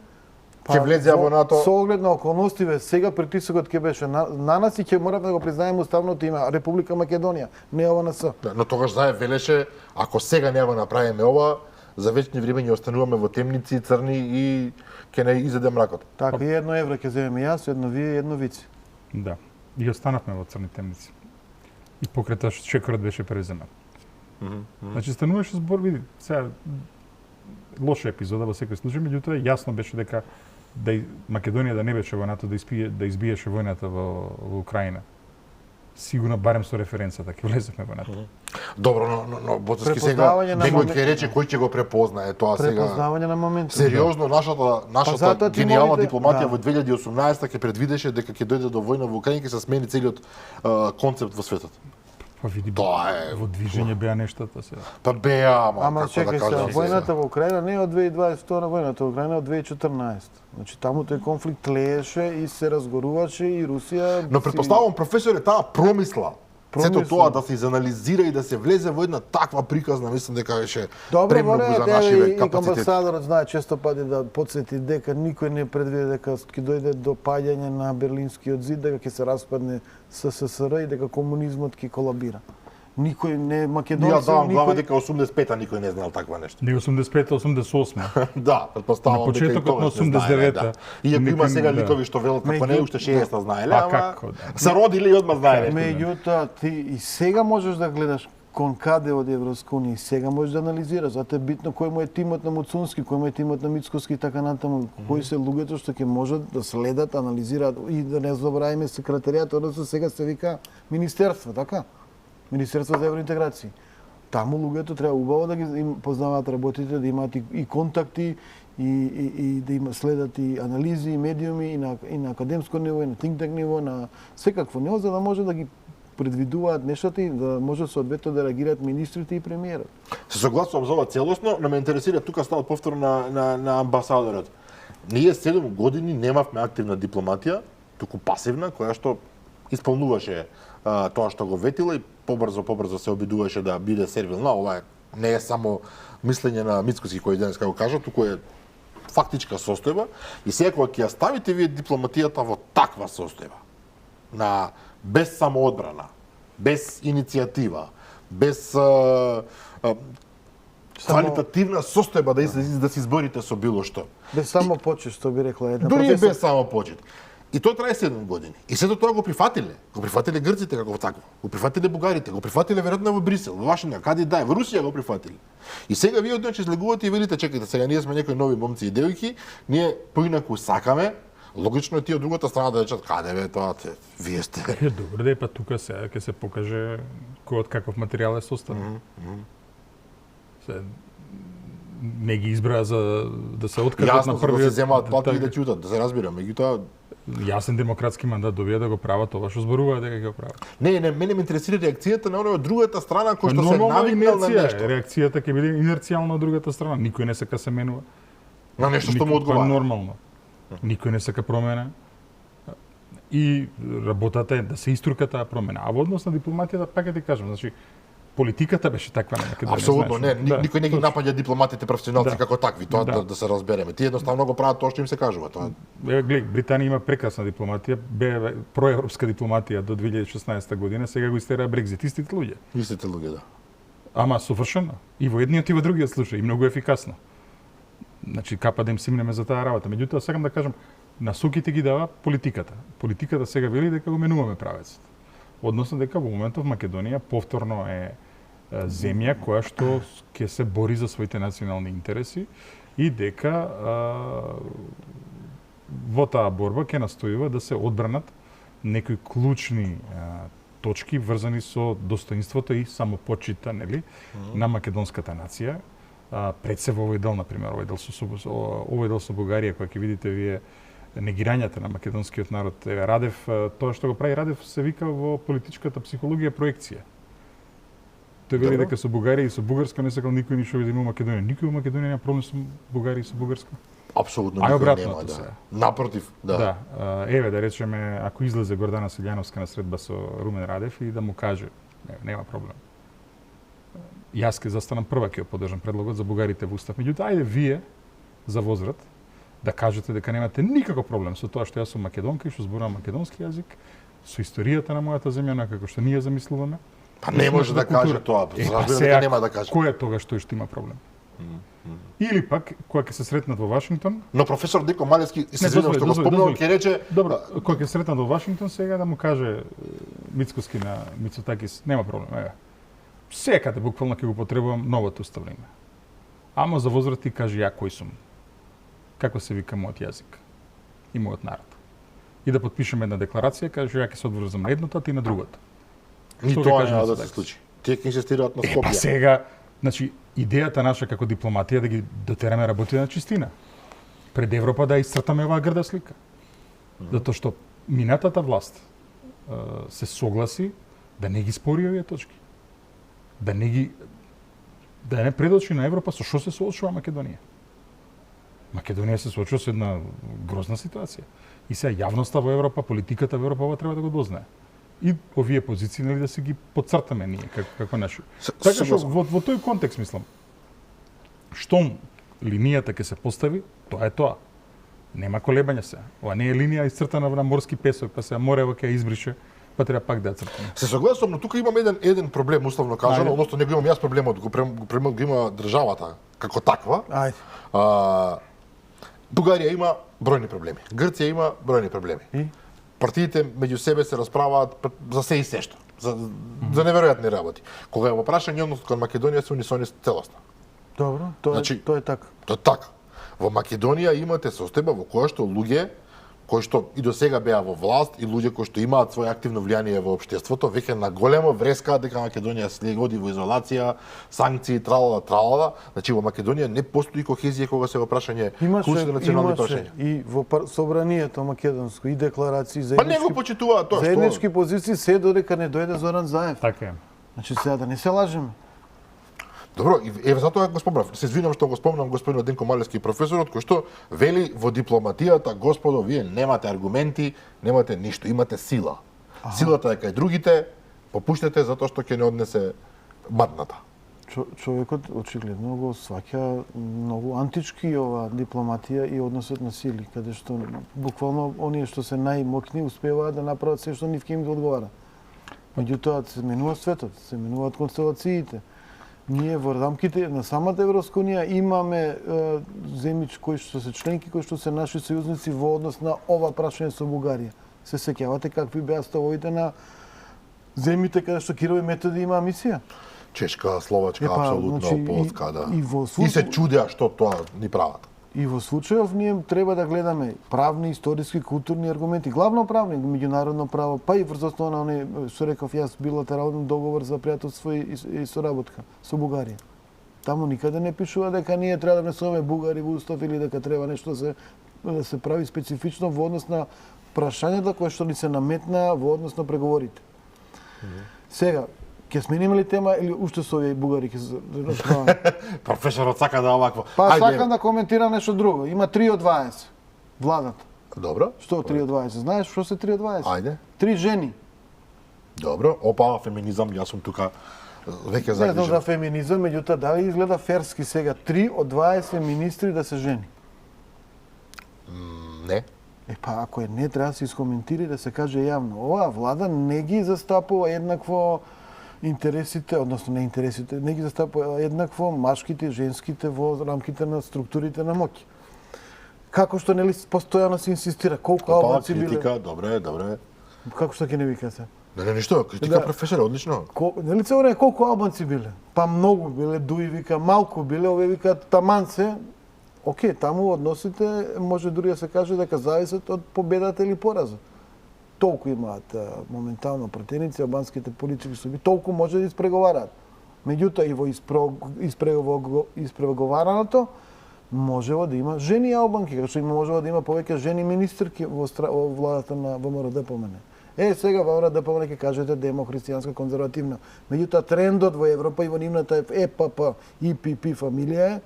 Ќе влезе во НАТО. Со оглед на околностиве, сега притисокот ќе беше на нас и ќе моравме да го признаеме уставното име Република Македонија, не ОВНС. Да, но тогаш Заев велеше, ако сега не го направиме ова, за вечни времења остануваме во темници, црни и ќе не изеде мракот. Така, и едно евро ќе земеме јас, едно вие, едно вици. Да. И останавме во црни темници. И покрај тоа што шекорот беше преземен. Значи стануваше збор, види, сега лоша епизода во секој случај, меѓутоа јасно беше дека Македонија да не беше во НАТО, да избиеше војната во Украина. Сигурно барем со референцата ќе влеземе во НАТО. Добро, но Боцевски сега Препознавање на некој момент- ќе рече кој ќе го препознае тоа сега. Препознавање на моментот. Сериозно, нашата затоа ти гениална молите- дипломатија да. во 2018 ќе предвидеше дека ќе дојде до војна во Украина и ќе се смени целиот концепт во светот. Па види, Тоа е- во движење беа нештата сега. Па беа, Ама како чекај да сега, кажам. војната во Украина не е од 2022 војната во Украина е од 2014. Значи таму тој конфликт тлееше и се разгоруваше и Русија. Но предпоставувам професоре таа промисла. Сето Промисла. тоа да се изанализира и да се влезе во една таква приказна, мислам дека беше Добро, премногу за мора нашиве и капацитети. амбасадорот знае често пати да подсети дека никој не предвиде дека ќе дојде до паѓање на Берлинскиот зид, дека ќе се распадне СССР и дека комунизмот ќе колабира. Никој не Ја македонци, давам глава никој дека 85-та никој не знаел таква нешто. Не 85-88. Да, предпоставувам На дека и почетокот тогаш на не знаеле, 89-та. да. Иако има Некој- сега да. ликови што велат како не уште 60-та знаеле, Па ама како, да. се родили и одма знаеле. Меѓутоа, ти и сега можеш да гледаш кон каде од Европска унија, и сега можеш да анализираш. Затоа е битно кој му е тимот на Муцунски, кој му е тимот на Мицкоски и така натаму, кои се луѓето што ќе можат да следат, анализираат и да не забораваме секретаријат, односно сега се вика министерство, така? Министерство за евроинтеграција. Таму луѓето треба убаво да ги познаваат работите, да имаат и контакти и да има следат и анализи, и медиуми и на академско ниво, и на think tank ниво, на секакво ниво, за да може да ги предвидуваат нештата и да може соодветно да реагираат министрите и премиерот. Се согласувам за ова целосно, но ме интересира тука става повторно на амбасадорот. Ние 7 години немавме активна дипломатија, туку пасивна, која што исполнуваше тоа што го ветила и побрзо се обидуваше да биде сервилна. Ова не е само мислење на Мицкоски кој денес како кажа, туку е фактичка состојба и сега кога ќе ја ставите вие дипломатијата во таква состојба, на без самоодбрана, без иницијатива, без квалитативна состојба да се изборите со било што. Без само почет, што би рекла една Дури и професор. без само почет. И тоа трае 7 години. И сето тоа го прифатиле. Го прифатиле грците како такво. Го прифатиле бугарите, го прифатиле веројатно во Брисел, во Вашингтон, каде да е, во Русија го прифатиле. И сега вие одноќе излегувате и велите, чекајте, сега ние сме некои нови момци и девојки, ние поинаку сакаме. Логично е тие од другата страна да речат каде бе тоа вие сте. Е, добро, да па тука сега ќе се покаже кој од каков материјал е составен. не ги избра за да се откажат Јасно, на за да првиот. се земаат плати и така, да ќутат, да се разбира. Меѓутоа, Јасен демократски мандат добија да го прават ова што зборува дека ќе го прават. не, мене ме интересира реакцијата на оној од другата страна кој што се Нормална навикнал на инерција, нешто. реакцијата ќе биде инерцијална од другата страна. Никој не сака се менува. На нешто што му Па одговара. нормално. Никој не сака промена. И работата е да се иструка таа промена. А во однос на дипломатијата, пак ќе ти кажам, значи политиката беше таква на Македонија. Апсолутно, знаеш. не, никој не ги точно. напаѓа дипломатите професионалци Да. како такви, тоа да се разбереме. Тие едноставно го прават тоа што им се кажува, тоа. Еве гледа, Британија има прекрасна дипломатија, бе проевропска дипломатија до 2016 година, сега го истера Брекзит, истите луѓе. Истите луѓе, да. Ама совршено. И во едниот и во другиот случај, и многу ефикасно. Значи, капа да им симнеме за таа работа. Меѓутоа, сакам да кажам, насоките ги дава политиката. Политиката сега вели дека го менуваме правецот. Односно дека во моментов Македонија повторно е земја која што ќе се бори за своите национални интереси и дека во таа борба ќе настојува да се одбранат некои клучни точки врзани со достоинството и самопочита, нели, на македонската нација. Пред се во овој дел, например, овој дел со Бугарија, кој ќе видите вие негирањата на македонскиот народ. Радев, тоа што го прави Радев се вика во политичката психологија проекција. Тој вели дека со Бугарија и со Бугарска не сакал никој ништо да има Македонија. Никој во Македонија нема проблем со Бугарија и со Бугарска. Апсолутно Ај никој обратното нема, сега. да. Напротив, да. Да, еве да речеме, ако излезе Гордана Силјановска на средба со Румен Радев и да му каже, нема проблем. Јас ке застанам прва ќе поддржам предлогот за бугарите во устав. Меѓутоа, ајде вие за возврат да кажете дека немате никаков проблем со тоа што јас сум македонка и што зборувам македонски јазик, со историјата на мојата земја, на како што ние замислуваме. Па не може да каже тоа, разбира дека нема да каже. Кој е тогаш тој што има проблем? Или пак, кога ќе се сретнат во Вашингтон... Но професор Деко Малевски, се извинувам што го спомнувам, ќе рече... Добро, кога ќе се сретнат во Вашингтон сега да му каже Мицкоски на Мицотакис, нема проблем, еве. Секаде буквално ќе го потребувам новото уставно име. Ама за возврат ти кажи ја кој сум. Како се вика мојот јазик и мојот народ. И да подпишеме една декларација, каже ја ќе се одврзам на едното, а ти на другото. Ни Што ќе тоа кажеш нема за да се такс? случи. Тие ќе инсистираат на Па Скопје. сега, значи, идејата наша како дипломатија да ги дотераме работи на чистина. Пред Европа да исцртаме оваа грда слика. Затоа што минатата власт се согласи да не ги спори овие точки. Да не предочи на Европа со што се соочува Македонија. Македонија се соочува со една грозна ситуација. И сега јавноста во Европа, политиката во Европа ова треба да го дознае. И овие позиции нели да се ги подцртаме ние како наши. Така што во тој контекст мислам. Штом линијата ќе се постави, тоа е тоа. Нема колебање се. Ова не е линија исцртана на морски песок, па се морево ќе избрише, па треба пак да ја цртаме. Се согласувам, но тука имам еден проблем, условно кажано, Ајде. односно не го имам јас проблемот, го има државата како таква. Ајде. Бугарија има бројни проблеми. Грција има бројни проблеми. И? Партиите меѓу себе се расправаат за се и се што, за неверојатни работи. Кога е во прашање однос кон Македонија се унисони целосно. Добро, тоа Значи, е така. Тоа е така. Во Македонија имате состојба во која што луѓе кои што и до сега беа во власт и луѓе кои што имаат свој активно влијание во општеството, веќе на големо врескаат дека Македонија се оди во изолација, санкции, тралала. Значи во Македонија не постои кохезија кога се во прашање клучни национални прашања. И во собранието македонско и декларации Па не го почитуваат тоа што. заеднички позиции се додека не дојде Зоран Заев. Така е. Значи сега да не се лажеме. Добро, еве затоа го спомнав. Се извинувам што го спомнам господинот Денко Малевски професорот кој што вели во дипломатијата, господо, вие немате аргументи, немате ништо, имате сила. Силата е кај другите, попуштете затоа што ќе не однесе матната. Човекот очигледно го сваќа многу антички ова дипломатија и односот на сили, каде што буквално оние што се најмокни успеваат да направат се што нив ќе им го одговара. Меѓутоа се менува светот, се менуваат констелациите. Ние во рамките на самата Европска унија имаме земји кои што се членки, кои што се наши сојузници во однос на ова прашање со Бугарија. Се сеќавате какви беа ставовите на земјите каде што Кирил и Методи имаа мисија? Чешка, Словачка, апсолутно, значи, Полска, да. И се чудеа што тоа ни прават. И во случајов ние треба да гледаме правни, историски, културни аргументи, главно правни, меѓународно право, па и врз основа на оној што реков јас билатерален договор за пријателство и соработка со Бугарија. Таму никаде не пишува дека ние треба да внесуваме бугари во устав или дека треба нешто да се прави специфично во однос на прашањата кои што ни се наметна во однос на преговорите. Сега, ќе смениме ли тема или уште со овие бугари ќе се расправаме? Професорот сака да овакво. Па сакам да коментирам нешто друго. Има 3 од 20. Владата. Добро. Што 3 од 20? Знаеш што се 3 од 20? Ајде. 3 жени. Добро. Опа, феминизам, јас сум тука веќе Не знам за загрижен. феминизам, меѓутоа дали изгледа ферски сега 3 од 20 министри да се жени? Не. Па ако е не, треба да се искоментира и да се каже јавно. Оваа влада не ги застапува еднакво интересите, односно не интересите, не ги застапува еднакво машките и женските во рамките на структурите на моќ. Како што нели постојано се инсистира, колку Опа, албанци биле? критика, добре, добре. Како што ќе не вика се? Не, ништо, критика Да. професор, одлично. Нели цело време колку албанци биле? Па многу биле, Дуи вика, малку биле, овие викаат таман се. Океј, таму односите може дури да се каже дека зависат од победата или поразот. Толку имаат моментално пратеници, албанските политички субјекти, толку може да испреговараат. Меѓутоа и во испреговараното можело да има жени албанки, како што можело да има повеќе жени министерки во владата на ВМРО-ДПМН. Сега ВМРО ДПМН ќе кажете демохристијанска конзервативна. Меѓутоа трендот во Европа и во нивната ЕПП и ПП фамилија е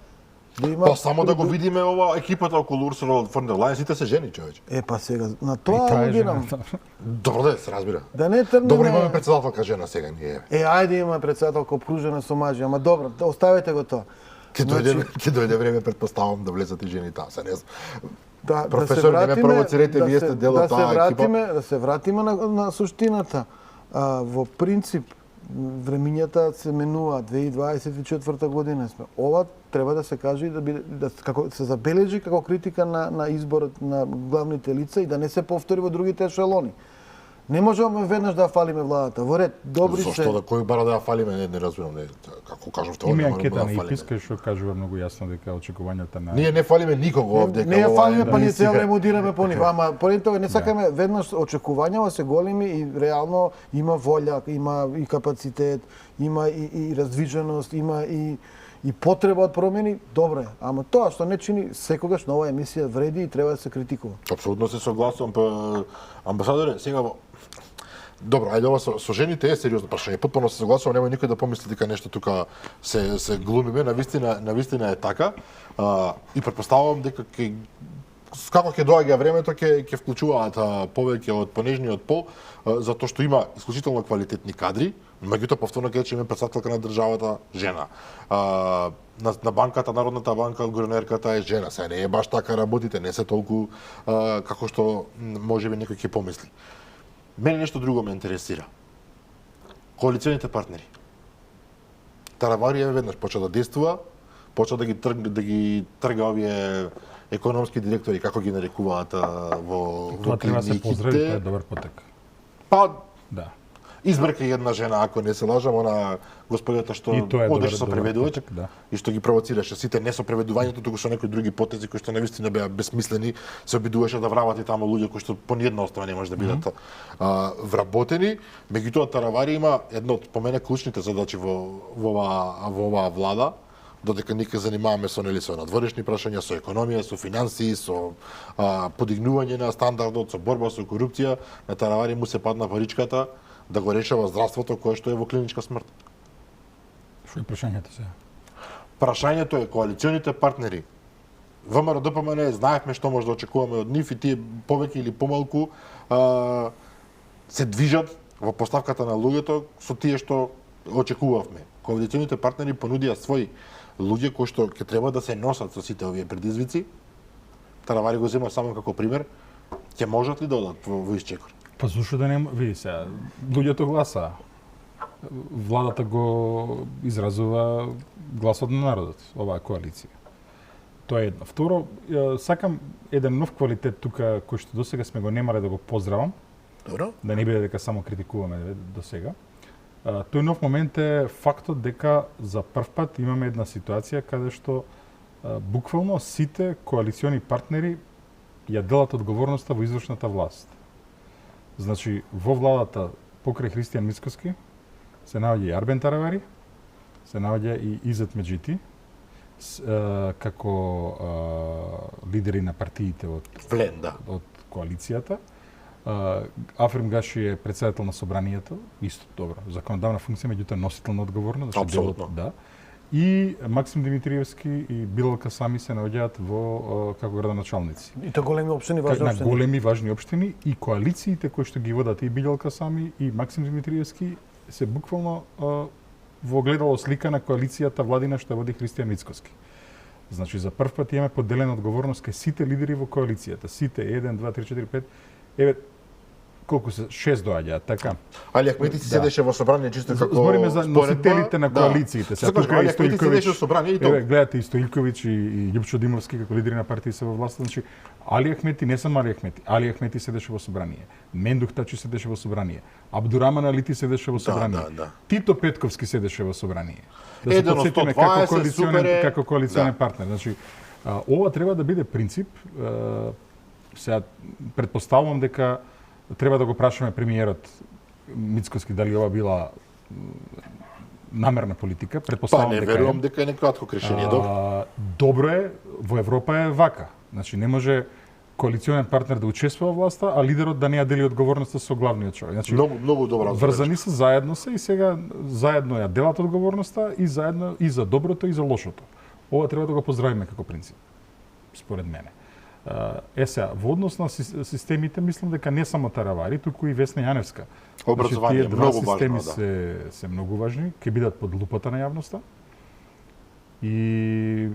да има Па само да го видиме ова екипата околу Урсула фон дер Лајен, сите се жени, човече. Па сега на И тоа таа е алудирам. жена. Добро да се разбира. Да не трнеме. Добро, имаме председателка жена сега ние. Ајде имаме председателка обкружена со мажи, ама добро, оставете го тоа. Ќе дојде време, предпоставам да влезат и жени таа, се не знам. Да, Професор, не ме провоцирайте, вие сте дел од таа екипа. Да се вратиме на суштината. Во принцип, времињата се менуваат, 2024 година сме. Ова треба да се каже и како се забележи како критика на изборот на главните лица и да не се повтори во другите ешелони. Не можеме веднаш да фалиме владата. Во ред, добри се. Зошто да кој бара да ја фалиме, не разбирам, не, како кажав тоа, Има не можеме анкета да на фалиме. ИПИС што кажува многу јасно дека очекувањата на Ние не фалиме никого овде. Не ја фалиме, па ние наистина. цел време удираме по нив. Ама поред тоа не сакаме веднаш очекувањава се големи и реално има волја, има и капацитет, има и раздвиженост, има и потреба од промени. Добре, ама тоа што не чини секогаш на оваа емисија вреди и треба да се критикува. Апсолутно се согласувам, па амбасадоре, сега во Добро, ајде ова со жените е сериозно прашање. Потpuno се согласувам, немој никој да помисли дека нешто тука се глумиме, навистина е така. И претпоставувам дека како ќе доаѓа времето ќе вклучуваат повеќе од понежниот пол, затоа што има исклучително квалитетни кадри, меѓутоа повторно ќе речеме претседателка на државата жена. На банката, Народната банка, гувернерката е жена. Сега не е баш така работите, не се толку како што можеби некој ќе помисли. Мене нешто друго ме интересира. Коалиционите партнери. Тараварија веднаш почна да действува, почна да ги трга овие економски директори, како ги нарекуваат во тоа треба да се поздрави, тоа е добар потек. Па, Да. избрка една жена, ако не се лажам, она господјата што И тоа е одеше со добар преведувач потек, да. и што ги провоцираше сите, не со преведувањето, туку со некои други потези кои што навистина беа безсмислени, се обидуваше да вработи таму луѓе кои што по ниедна основа не може да бидат вработени. Меѓутоа Таравари има една од по мене клучните задачи во оваа влада, додека ние занимаваме со надворешни прашања, со економија, со финансии, со подигнување на стандардот, со борба со корупција, на Таравари му се падна паричката да го решава здравството кое што е во клиничка смрт. Што е прашањето сега? Прашањето е коалиционите партнери. ВМРО ДПМН знаевме што може да очекуваме од нив и тие повеќе или помалку се движат во поставката на луѓето со тие што очекувавме. Коалиционите партнери понудија своји луѓе кои што ќе треба да се носат со сите овие предизвици. Таравари го зема само како пример. Ќе можат ли да одат во исчекор? Па зошто да не, види се, луѓето гласа. Владата го изразува гласот на народот, оваа коалиција. Тоа е едно. Второ, сакам еден нов квалитет тука кој што досега сме го немале да го поздравам. Добро. Да не биде дека само критикуваме досега. Тој нов момент е фактот дека за прв пат имаме една ситуација каде што буквално сите коалициони партнери ја делат одговорноста во извршната власт. Значи, во владата покрај Христијан Мицкоски се наоѓа и Арбен Таравари, се наоѓа и Изет Меджити како лидери на партиите Влен, да. од коалицијата. Африм Гаши е председател на собранието, исто добро, законодавна функција, меѓутоа носител на одговорност, Апсолутно. Да. И Максим Димитриевски и Билал Касами се наоѓаат во како градоначалници. И то големи општини, важни На општини. големи важни општини и коалициите кои што ги водат и Билал Касами и Максим Димитриевски се буквално во огледало слика на коалицијата владина што води Христијан Мицкоски. Значи за прв пат имаме поделена одговорност кај сите лидери во коалицијата. Сите 1 2 3 4 5 еве колку се 6 доаѓаат, така. Али Ахмети си седеше во собрание чисто како Збориме за споредба. носителите на коалициите. Сега тука Али Ахмети седеше во собрание и тоа. Еве гледате и Стоилковиќ и Љупчо Димовски како лидери на партии се во власта, значи Али Ахмети не само Али Ахмети. Али Ахмети седеше во собрание. Мендух Тачи седеше во собрание. Абдураман Алити седеше во собрание. Да. Тито Петковски седеше во собрание. Да Еден од 120, супер е. како коалиционен Да. партнер. Значи ова треба да биде принцип. Сега претпоставувам дека треба да го прашаме премиерот Мицкоски дали ова била намерна политика. Па Претпоставувам не дека верувам дека е некратко решение, добро. Добро е, во Европа е вака. Значи не може коалиционен партнер да учествува во власта, а лидерот да не ја дели одговорноста со главниот човек. Значи Многу добра. врзани се, заедно се и сега заедно ја делат одговорноста и заедно и за доброто и за лошото. Ова треба да го поздравиме како принцип, според мене. Сега, во однос на системите, мислам дека не само Таравари, туку и Весна Јаневска. Образование Значи, е многу системи важно, да. се многу важни, ќе бидат под лупата на јавноста. И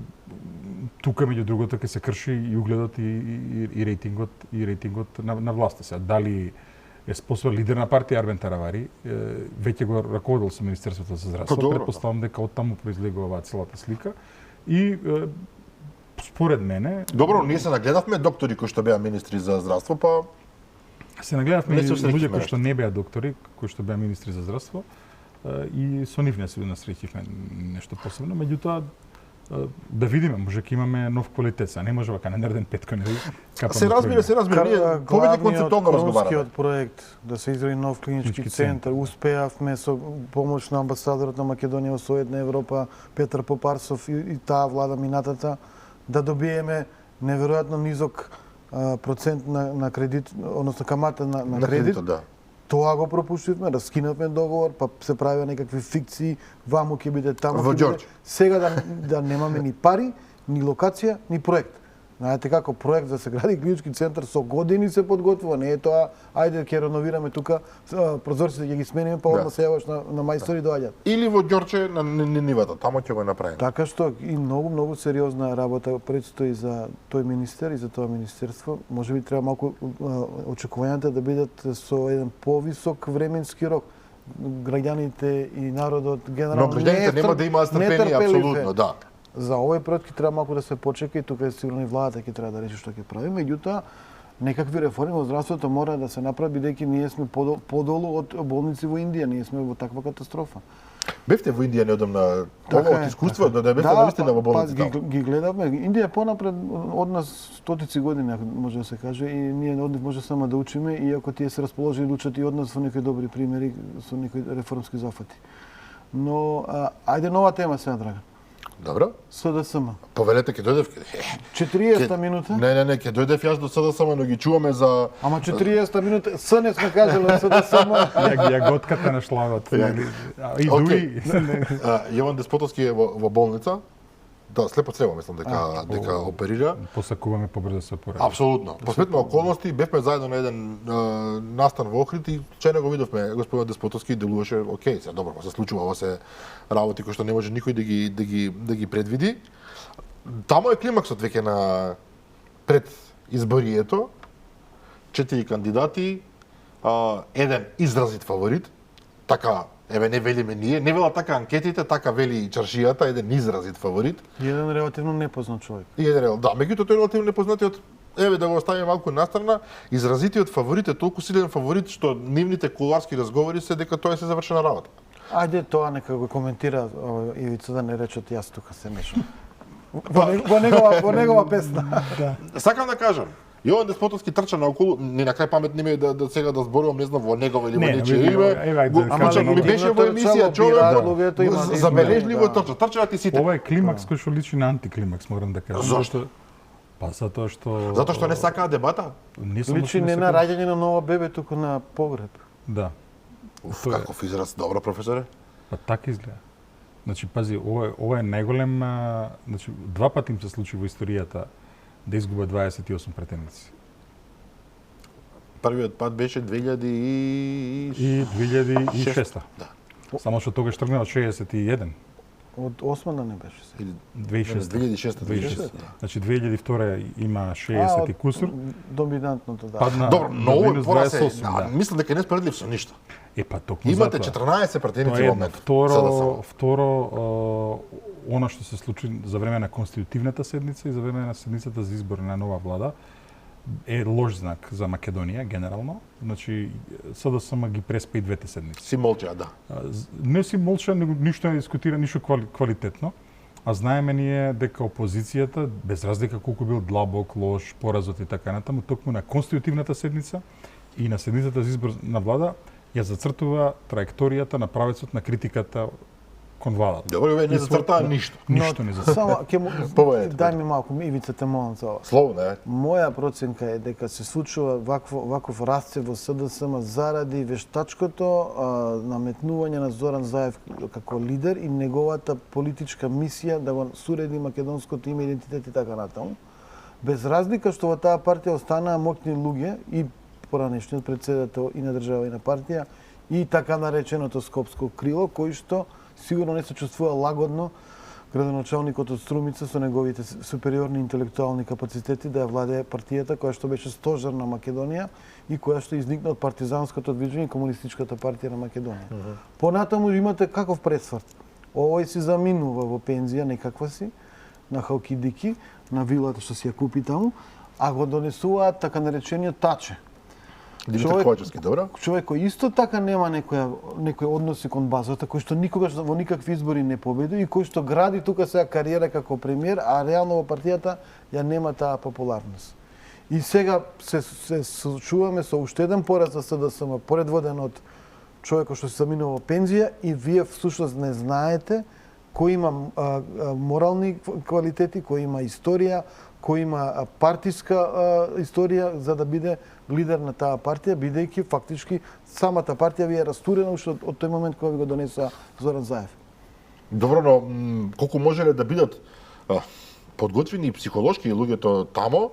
тука меѓу другото ќе се крши и угледот и рейтингот на власта. Сега дали е способен лидер на партија Арбен Таравари, веќе го раководил со Министерството за здравство. Претпоставам дека од таму произлегува оваа целата слика. И според мене... Добро, ние се нагледавме доктори кои што беа министри за здравство, па Се нагледавме Не се луѓе усреќивме кои што не беа доктори, кои што беа министри за здравство, и со нив не се насреќивме нешто посебно, меѓутоа да видиме, може ќе имаме нов квалитет, а не може вака на Нерден Петко не капам. се разбира, ние повеќе концептуално разговараме. Главниот проект да се изгради нов клинички центар, успеавме со помош на амбасадорот на Македонија во Соедна Европа, Петар Попарсов и таа влада минатата, да добиеме неверојатно низок процент на кредит, односно камата на кредит. Да. Тоа го пропуштивме, раскинавме договор, па се правиа некакви фикции, ваму ќе биде, таму Во ќе биде. Ѓорѓ. Сега да немаме ни пари, ни локација, ни проект. Знаете како проект да се гради клинички центар со години се подготвува, не е тоа ајде ќе реновираме тука, прозорците ќе ги смениме, па одма се јаваш на мајстори доаѓаат. Или во Ѓорче на нивата, таму ќе го направиме. Така што и многу сериозна работа предстои за тој министер и за тоа министерство. Можеби треба малку очекувањата да бидат со еден повисок временски рок. Граѓаните и народот генерално Но граѓаните нема да имаат страпение, апсолутно, да. За овој проект ќе треба малку да се почека и тука е сигурно и владата ќе треба да реши што ќе прави. Меѓутоа, некакви реформи во здравството мора да се направи бидејќи ние сме подолу од болници во Индија, ние сме во таква катастрофа. Бевте во Индија неодамна, ова од искуство, да бевте навистина во болница. Ги гледавме. Индија е понапред од нас стотици години, може да се каже, и ние од нив може само да учиме, иако тие се расположени да учат и од нас во некои добри примери, со некои реформски зафати. Но, ајде нова тема сега, Драган. Добро. СДСМ. Повелете, ќе дојдев. 40 минута. Не, ќе дојдев јас до СДСМ, но ги чуваме за... Ама 40 минута, С не сме кажали на СДСМ. Јаготката на шлагот. И дуи. Јован Деспотовски е во болница. Да, слепо црево мислам дека оперира. Посакуваме побрзо да се опорави. Апсолутно. По сметни околности бевме заедно на еден настан во Охрид и не го видовме господин Деспотовски делуваше окей, се добро, се случува ова се работи кои што не може никој да ги предвиди. Таму е климаксот веќе на пред изборието. 4 кандидати, еден изразит фаворит. Така, еве не велиме ние, не велат така анкетите, така вели и чаршијата, еден изразит фаворит. И еден релативно непознат човек. Да, меѓутоа тој релативно непознатиот, еве да го оставиме малку настрана, изразитиот фаворит е толку силен фаворит што нивните кулуарски разговори се дека тоа се завршена работа. Ајде тоа нека го коментира Ивица, да не речат јас тука се мешам. Во негова песна. Сакам да кажам, Јован Деспотовски трча наоколу, ни на крај памет не ми е да сега да зборувам, не знам, во негово или во Не, нечие види, име. ајде, Ама кажем, ми беше во емисија човек забележливо трча, трчаат и сите. Ова е климакс кој што личи на антиклимакс, морам да кажам. Зошто? Па затоа што Затоа што не сакаа дебата? не само Личи што не на сакам. раѓање на ново бебе, туку на погреб. Да. Уф, Тоа е. каков израз, добро професоре. Па така изгледа. Значи, пази, ова е најголем, значи, два пати им се случи во историјата да изгубат 28 претеници. Првиот пат беше 2006. И 2006. Да. Само што тогаш тргна од 61. Од османа не беше се. Или 2006. 2006. Значи 2002 има 60 и кусур. Доминантното, да. Падна Добро, многу минус пора се. 28, Да, мислам дека не спредлив со ништо. Е па токму Имате затоа. 14 претеници Тоа е во едно. моментот. Второ, она што се случи за време на конститутивната седница и за време на седницата за избор на нова влада е лош знак за Македонија генерално. Значи СДСМ ги преспа и двете седници. Си молчаа, да. Не си молча, него ништо не дискутира, ништо квалитетно. А знаеме ние дека опозицијата, без разлика колку бил длабок, лош, поразот и така натаму, токму на конститутивната седница и на седницата за избор на влада ја зацртува траекторијата на правецот на критиката кон владата. Добро, ве не И зацртаа свој- ништо. Ништо не зацртаа. Само ќе му Поведете, дај ми малку Ивица те молам за ова. Слободно е. Моја проценка е дека се случува ваков расцеп во СДСМ заради вештачкото наметнување на Зоран Заев како лидер и неговата политичка мисија да го суреди македонското име, идентитет и така натаму. Без разлика што во таа партија останаа моќни луѓе и поранешниот председател и на држава и на партија и така нареченото скопско крило, кои што сигурно не се чувствува лагодно градоначалникот од Струмица со неговите супериорни интелектуални капацитети да ја владее партијата која што беше стожер на Македонија и која што изникна од партизанското движење и комунистичката партија на Македонија. Понатаму имате каков пресврт. Овој си заминува во пензија некаква си на Халкидики, на вилата што си ја купи таму, а го донесуваат така наречениот Таче. Димитар Ковачевски, добро? Човек кој исто така нема некои односи кон базата, кој што никогаш во никакви избори не победи и кој што гради тука сега кариера како премиер, а реално во партијата ја нема таа популарност. И сега се случуваме со уште еден пораз за СДСМ, предводен од човекот што се заминува во пензија и вие всушност не знаете кој има морални квалитети, кој има историја, кој има партиска историја за да биде лидер на таа партија, бидејќи фактички самата партија ви е растурена уште од тој момент кога ви го донеса Зоран Заев. Добро, но колку можеле да бидат подготвени и психолошки луѓето тамо,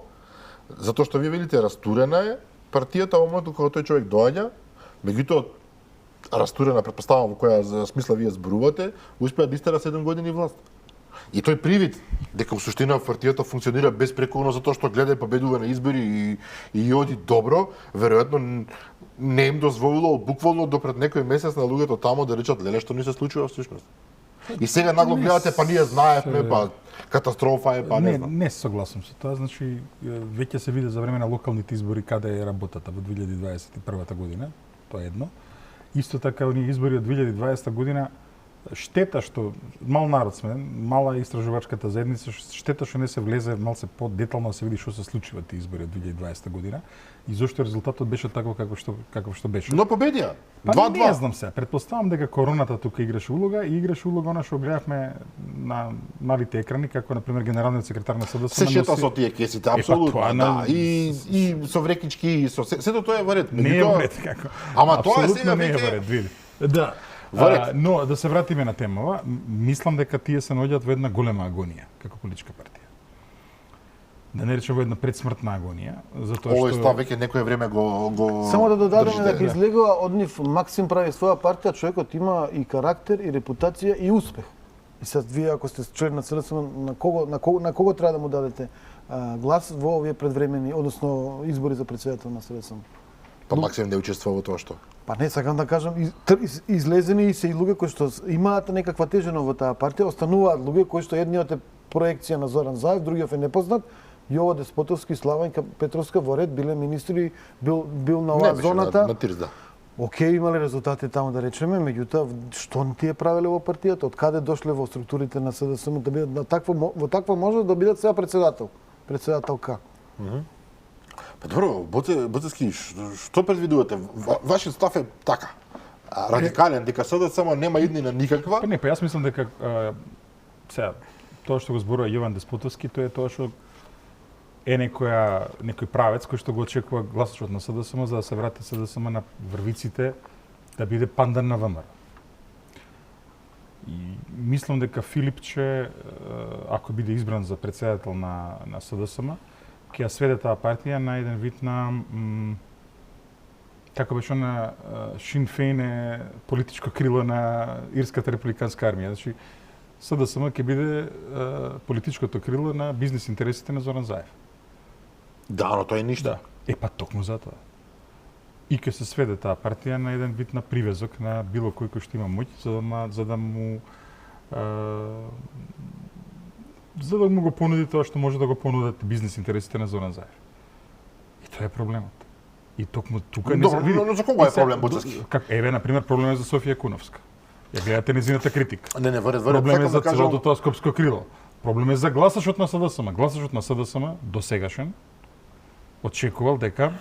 затоа што вие велите растурена е партијата во моментот кога тој човек доаѓа, меѓутоа растурена претпоставам во која смисла вие зборувате, успеа да истера 7 години власт. И тој привид дека во суштина партијата функционира безпрекорно затоа што гледа и победува на избори и оди добро, веројатно не им дозволило буквално до пред некој месец на луѓето тамо да речат леле што ни се случува всушност. И сега нагло гледате па ние знаевме, па катастрофа е, па не знам. Не се согласам со тоа, значи веќе се види за време на локалните избори каде е работата во 2021 година, тоа е едно. Исто така оние избори од 2020 година, штета што мал народ сме, мала истражувачката заедница, штета што не се влезе малце по-детално да се види што се случи во тие избори од 2020 година и зошто резултатот беше таков каков што беше. Но победија. Па 2-2. не знам се, претпоставам дека короната тука играше улога и играше улога она што гледавме на малите екрани, како на пример генералниот секретар на СДСМ Се шета со тие кесите, апсолутно, тоа да. И со врекички, и со сето тоа е во ред. не е во ред како. Ама тоа е Апсолутно сега не е во веќе ред, види. Да. Во ред. Но да се вратиме на темава, мислам дека тие се наоѓаат во една голема агонија како политичка партија. Да не речем во една предсмртна агонија, затоа Овој што став веќе некое време го Само да додадеме држите. дека излегува од нив Максим прави своја партија, човекот има и карактер, и репутација, и успех. И sad вие ако сте член на СДСМ, на кого треба да му дадете глас во овие предвремени, односно избори за председател на СДСМ? Па Максим не учествува во тоа што. Па не сакам да кажам, излезени и се и луѓе кои што имаат некаква тежина во таа партија, остануваат луѓе кои што едниот е проекција на Зоран Заев, другиот е непознат, Јово Деспотовски, Славањка Петровска во ред биле министри, бил на оваа зоната. На Тирс, да. Океј, имале резултати таму да речеме, меѓутоа што не тие правеле во партијата, од каде дошле во структурите на СДСМ да бидат во таква може да бидат сега председателка. Па добро, Боцевски, што предвидувате? Вашиот став е така. Радикален, дека СДСМ нема иднина никаква. Па не, па јас мислам дека сега тоа што го зборува Јован Деспотовски, тоа е тоа што е некој правец кој што го очекува гласачот на СДСМ за да се врати СДСМ на врвиците да биде пандан на ВМРО. И мислам дека Филипче, ако биде избран за претседател на СДСМ, ќе ја сведе таа партија на еден вид на како беше на Шин Фейн е политичко крило на Ирската републиканска армија. Значи, СДСМ ќе биде политичкото крило на бизнес интересите на Зоран Заев. Да, но тоа е ништо. Да. Па токму за тоа. И ќе се сведе таа партија на еден вид на привезок на било кој што има моќ за да му го понуди тоа што може да го понудат бизнес интересите на Зоран Заев. И тоа е проблемот. И токму тука не се види. Но за кого е проблем Боцевски? Еве на пример проблем е за Софија Куновска. Ја гледате незината критика. Не, проблем е за целото тоа скопско крило. Проблем е за гласачот на СДСМ. Гласачот на СДСМ досегашен очекувал дека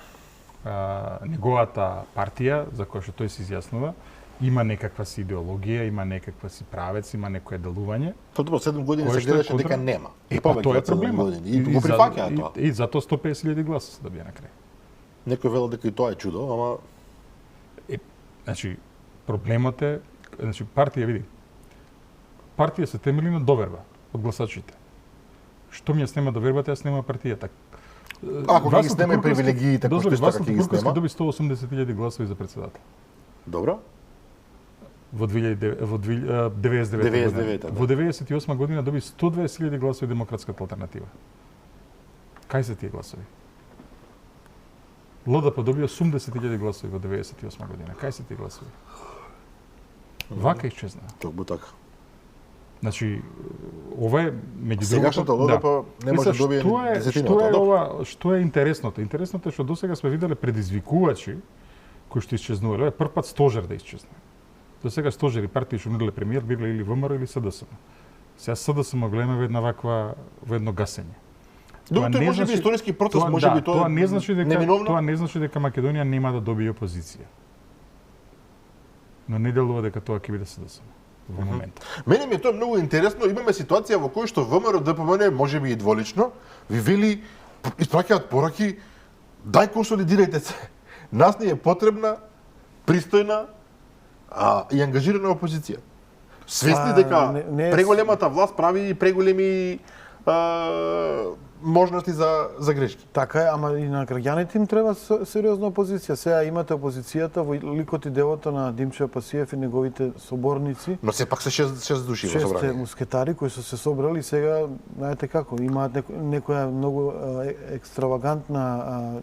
неговата партија, за која што тој се изјаснува, има некаква си идеологија, има некаква си правец, има некое делување. Тоа добро, 7 години се гледаше дека нема. Па тоа е проблемот. И го прифаќа тоа. И затоа 150.000 гласа се добија на крај. Некој вела дека и тоа е чудо, ама значи проблемот е, значи партија види. Партија се темели на доверба од гласачите. Што ми ја снема довербата, ја снема партијата. Ако ги снеме привилегиите, кои што Васил ги снема, доби 180.000 гласови за претседател. Добро. Во 99 99 Во 98 година доби 120.000 гласови Демократската алтернатива. Кај се тие гласови? ЛДП доби 80.000 гласови во 98 година. Кај се тие гласови? Вака исчезна. Токму така. Значи, ова е меѓу сегашната ЛДП не може да добие десетината. Што е интересното? Интересното е што досега сме виделе предизвикувачи кои што исчезнувале. Прв пат стожер да исчезне. Досега стожери партии што нуделе премиер биле или ВМРО или СДСМ. Сега СДСМ гледаме во едно гасење. Тоа не може би историски процес, може би тоа не значи дека неминовно. Тоа не значи дека Македонија нема да добие опозиција. Но не делува дека тоа ќе биде СДСМ во моментот. Мене ми е тоа многу интересно, имаме ситуација во која што ВМРО ДПМН може би и дволично ви вели испраќаат пораки, дај консолидирајте се. Нас ни е потребна пристојна и ангажирана опозиција. Свесни дека преголемата власт прави и преголеми можности за грешки. Така е, ама и на граѓаните им треба сериозна опозиција. Сега имате опозицијата во ликот и делото на Димчо Пасиев и неговите соборници. Но сепак се 6 души во собрание. 6 мускетари кои се собрали сега, знаете како, имаат некоја многу екстравагантна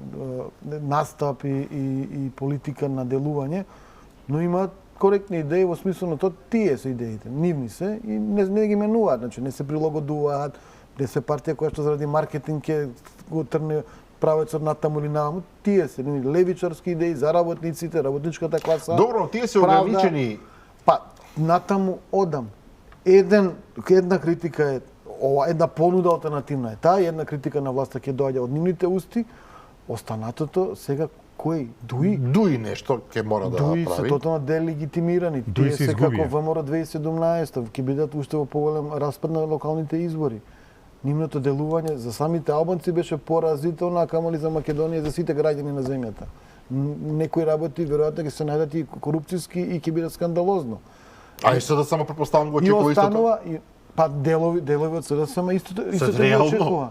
настап и политика на делување, но имаат коректни идеи во смисло на тоа тие се идеите, нивни се и не ги менуваат, значи не се прилагодуваат, не се партија која што заради маркетинг ќе го трне правецот натаму или наму, тие се левичарски идеи за работниците, работничката класа. Добро, тие се ограничени. Па натаму одам. Една критика е една понуда алтернативна е таа, една критика на власта ќе доаѓа од нивните усти, останатото сега кој Дуи нешто ќе мора да прави. Дуи се тотално делегитимирани. Тие се како ВМРО 2017 ќе бидат уште во поголем распад на локалните избори. Нивното делување за самите албанци беше поразително, а камоли за Македонија, за сите граѓани на земјата. Некои работи веројатно ќе се најдат и корупцијски и ќе биде скандалозно. А и сега само претпоставам го очекува истото. Па делови од СДСМ истото ги очекува.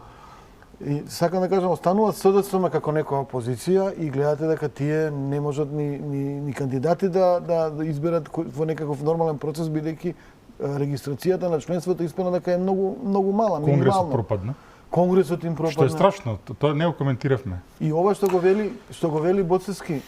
И сакам да кажам, останува СДСМ како некоја опозиција и гледате дека тие не можат ни кандидати да изберат во некаков нормален процес, бидејќи регистрацијата на членството испана дека е многу мала, минимално. Конгресот пропадна. Конгресот им пропадна. Што е страшно, тоа не го коментиравме. И ова што го вели Боцевски,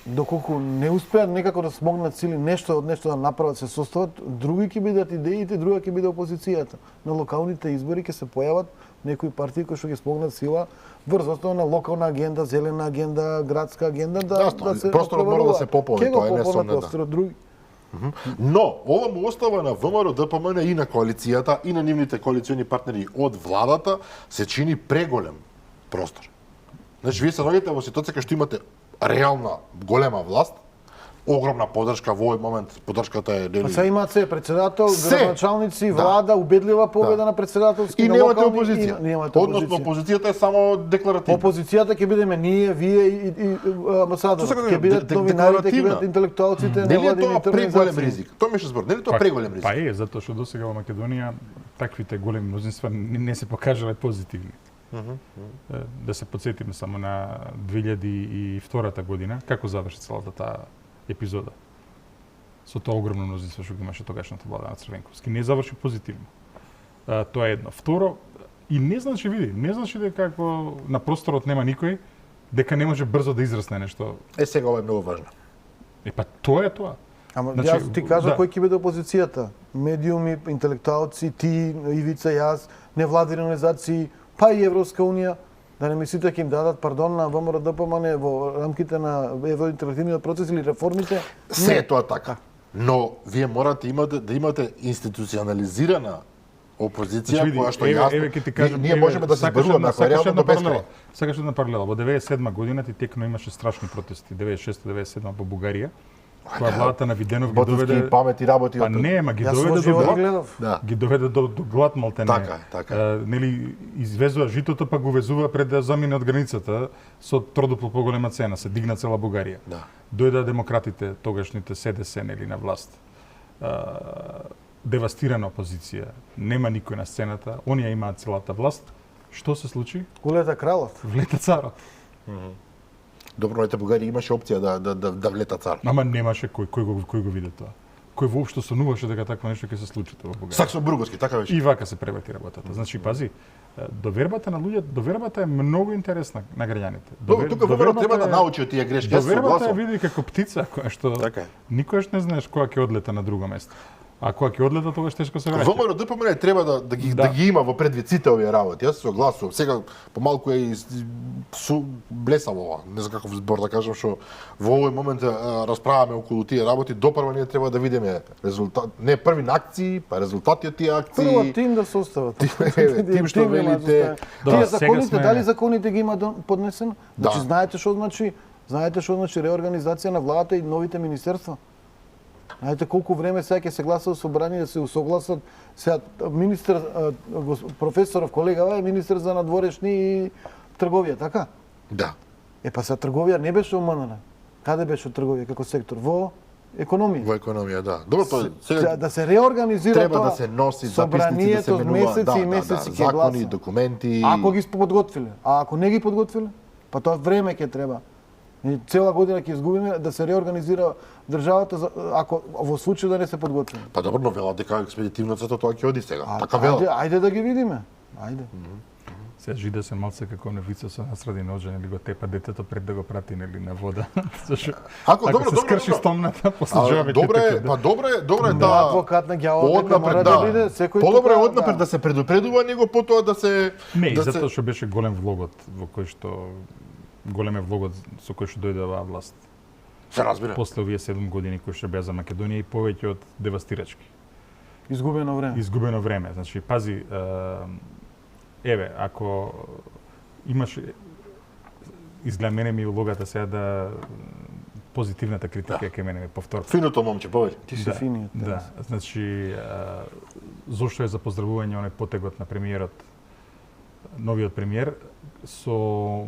доколку не успеат некако да смогнат сили нешто да направат, се состават, други ќе бидат идеите, друга ќе биде опозицијата. На локалните избори ќе се појават некои партии кои што ќе спогнат сила врз основа на локална агенда, зелена агенда, градска агенда да се просторот мора да се пополни, тоа е несомнено. Но, ова му остава на ВМРО ДПМН и на коалицијата и на нивните коалициони партнери од владата се чини преголем простор. Значи, вие се наоѓате во ситуација кај што имате реална голема власт, огромна поддршка во овој момент, поддршката е А сега имаат се председател, Се. градоначалници, влада, убедлива победа на председателски, и на немате локални, опозиција. и немате Односно, опозиција. опозицијата е само декларативна. Опозицијата ќе бидеме ние, вие и амбасадорот. Што сакам да Ќе бидат кажам, новинарите, ќе декларативна. бидат интелектуалците, Нели е тоа невладините преголем организации. ризик? Тоа ми ше збор. Нели тоа преголем ризик? Па е, затоа што досега во Македонија таквите големи мнозинства не се покажале позитивни. Да се подсетиме само на 2002 година, како заврши целата таа епизода. Со тоа огромно мнозинство што го имаше тогашната влада на Црвенковски. Не заврши позитивно. Тоа е едно. Второ, и не значи, види, не значи дека ако на просторот нема никој, дека не може брзо да израсне нешто. Сега ова е многу важно. Па тоа е тоа. Ама Значи, јас ти кажав да. кој ќе биде опозицијата. Медиуми, интелектуалци, ти, Ивица, јас, невладини организации, па и Европска унија. Да не мислите ќе им дадат пардон на ВМРО ДПМН во рамките на евроинтегративниот процес или реформите? Се е тоа така. Но вие морате да имате институционализирана опозиција Значи, види, која што еве јасно. ќе ти кажам, ние можеме да се зборуваме ако е реално до бескрај. Сакаш една паралела. Во 97 година ти текно имаше страшни протести, 96-97 во Бугарија. Кога владата на Виденов ги Ботовски доведе памети работи Па од не, ма ги Јас доведе во до живот глад. гледав. Да. Ги доведе до глад малтене. Така е, така е. Нели извезува житото па го везува пред да замине од границата со тродупло поголема цена, се дигна цела Бугарија. Да. Дојда демократите, тогашните СДС нели на власт. Девастирана опозиција, нема никој на сцената, оние имаат целата власт. Што се случи? Улета кралот. Влета царот. Добро, ете Бугарија имаше опција да влета цар. Ама немаше кој го виде тоа. Кој воопшто сонуваше дека такво нешто ќе се случи во Бугарија. Саксо-Бургоски, така беше. И вака се преврати работата. Значи, пази, довербата на луѓето, довербата е многу интересна на граѓаните. Тука ВМРО треба да научи од тие грешки. Јас се Довербата е согласувам. види како птица која што Така е. никогаш не знаеш кога ќе одлета на друго место. А кога ќе одлета тогаш тешко се враќа. ВМРО ДПМН треба да ги има во предвид сите овие работи. Јас се согласувам. Сега помалку е блесаво ова. Не знам каков збор да кажам што во овој момент расправаме околу тие работи. Допрво ние треба да видиме резултат, не први на акции, па резултати од тие акции. Прво тим да се остават. Тим што велите. Да, Тие сега законите, сме- дали законите ги има поднесено? Да. Значи знаете што значи реорганизација на владата и новите министерства? Знаете колку време сега ќе се гласа собрание да се усогласат. Сега министер професоров колега е министер за надворешни и трговија, така? Да. Па сега трговија не беше оманена. Каде беше трговија како сектор? Во економија. Во економија, да. Добро, тоа Сега да се реорганизира треба тоа. да се носи записници, да се собранието менува, месеци и месеци ќе закони, гласа. документи. Ако ги подготвиле, а ако не ги подготвиле, па тоа време ќе треба. И цела година ќе изгубиме да се реорганизира државата ако во случај да не се подготвиме. Па добро, но велат дека експедитивноцето тоа ќе оди сега. Така велат. Ајде да ги видиме. Ајде. Се жида се малце како невица со насради ноџа, нели го тепа детето пред да го прати нели на вода. Зашо Ако се скрши стомната, после жове добро е Да, таа адвокат на ѓавот дека мора однапред да биде секој Подобро е тука, однапред да се предупредува, него потоа да се Не, да затоа што беше голем влогот во кој што голем е влогот со кој што дојде оваа власт. се разбира. После овие 7 години кои што беа за Македонија и повеќе од девастирачки. изгубено време. Изгубено време. Значи, пази, еве, ако имаш изгледа мене ми улогата сега да позитивната критика кај мене повтор. Финото момче, повели. Ти си финиот. Да, значи зошто е за поздравување оној потегот на премиерот, новиот премиер со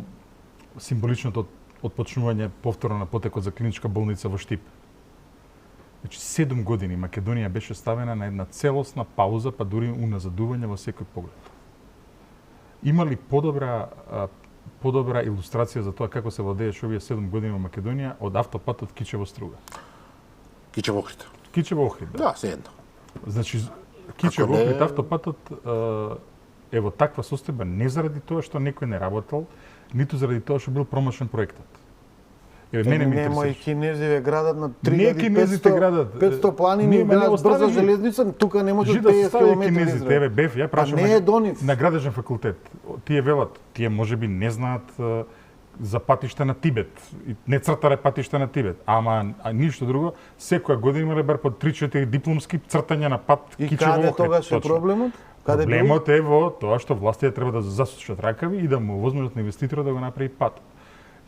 символичното отпочнување повторно на потекот за клиничка болница во Штип. Значи 7 години Македонија беше ставена на една целосна пауза, па дури уназадување во секој поглед. Има ли подобра илустрација за тоа како се владееше овие 7 години во Македонија од автопатот Кичево-Струга? Кичево-Охрид. Кичево-Охрид, да. Да, се едно. Значи, Ако Кичево-Охрид не- автопатот е во таква состојба не заради тоа што некој не работел, ниту заради тоа што бил промашен проектот. Еве, мене ми Нема и интересира. кинезиве градат на Не кинезите 3500 градат. 500 планини Не, и ма не градат брза остави ги. железница, тука не може Жида се 50 стави км. кинезите, еве бев, ја прашам не е до нив. на градежен факултет. Тие велат, тие можеби не знаат за патишта на Тибет. И не цртале патишта на Тибет, ама ништо друго. Секоја година имале бар по 3-4 дипломски цртања на пат И Кичево каде Охрид. тогаш е точно. проблемот? Каде бил? Проблемот е во тоа што властите треба да засушат ракави и да му овозможат на инвеститорот да го направи пат.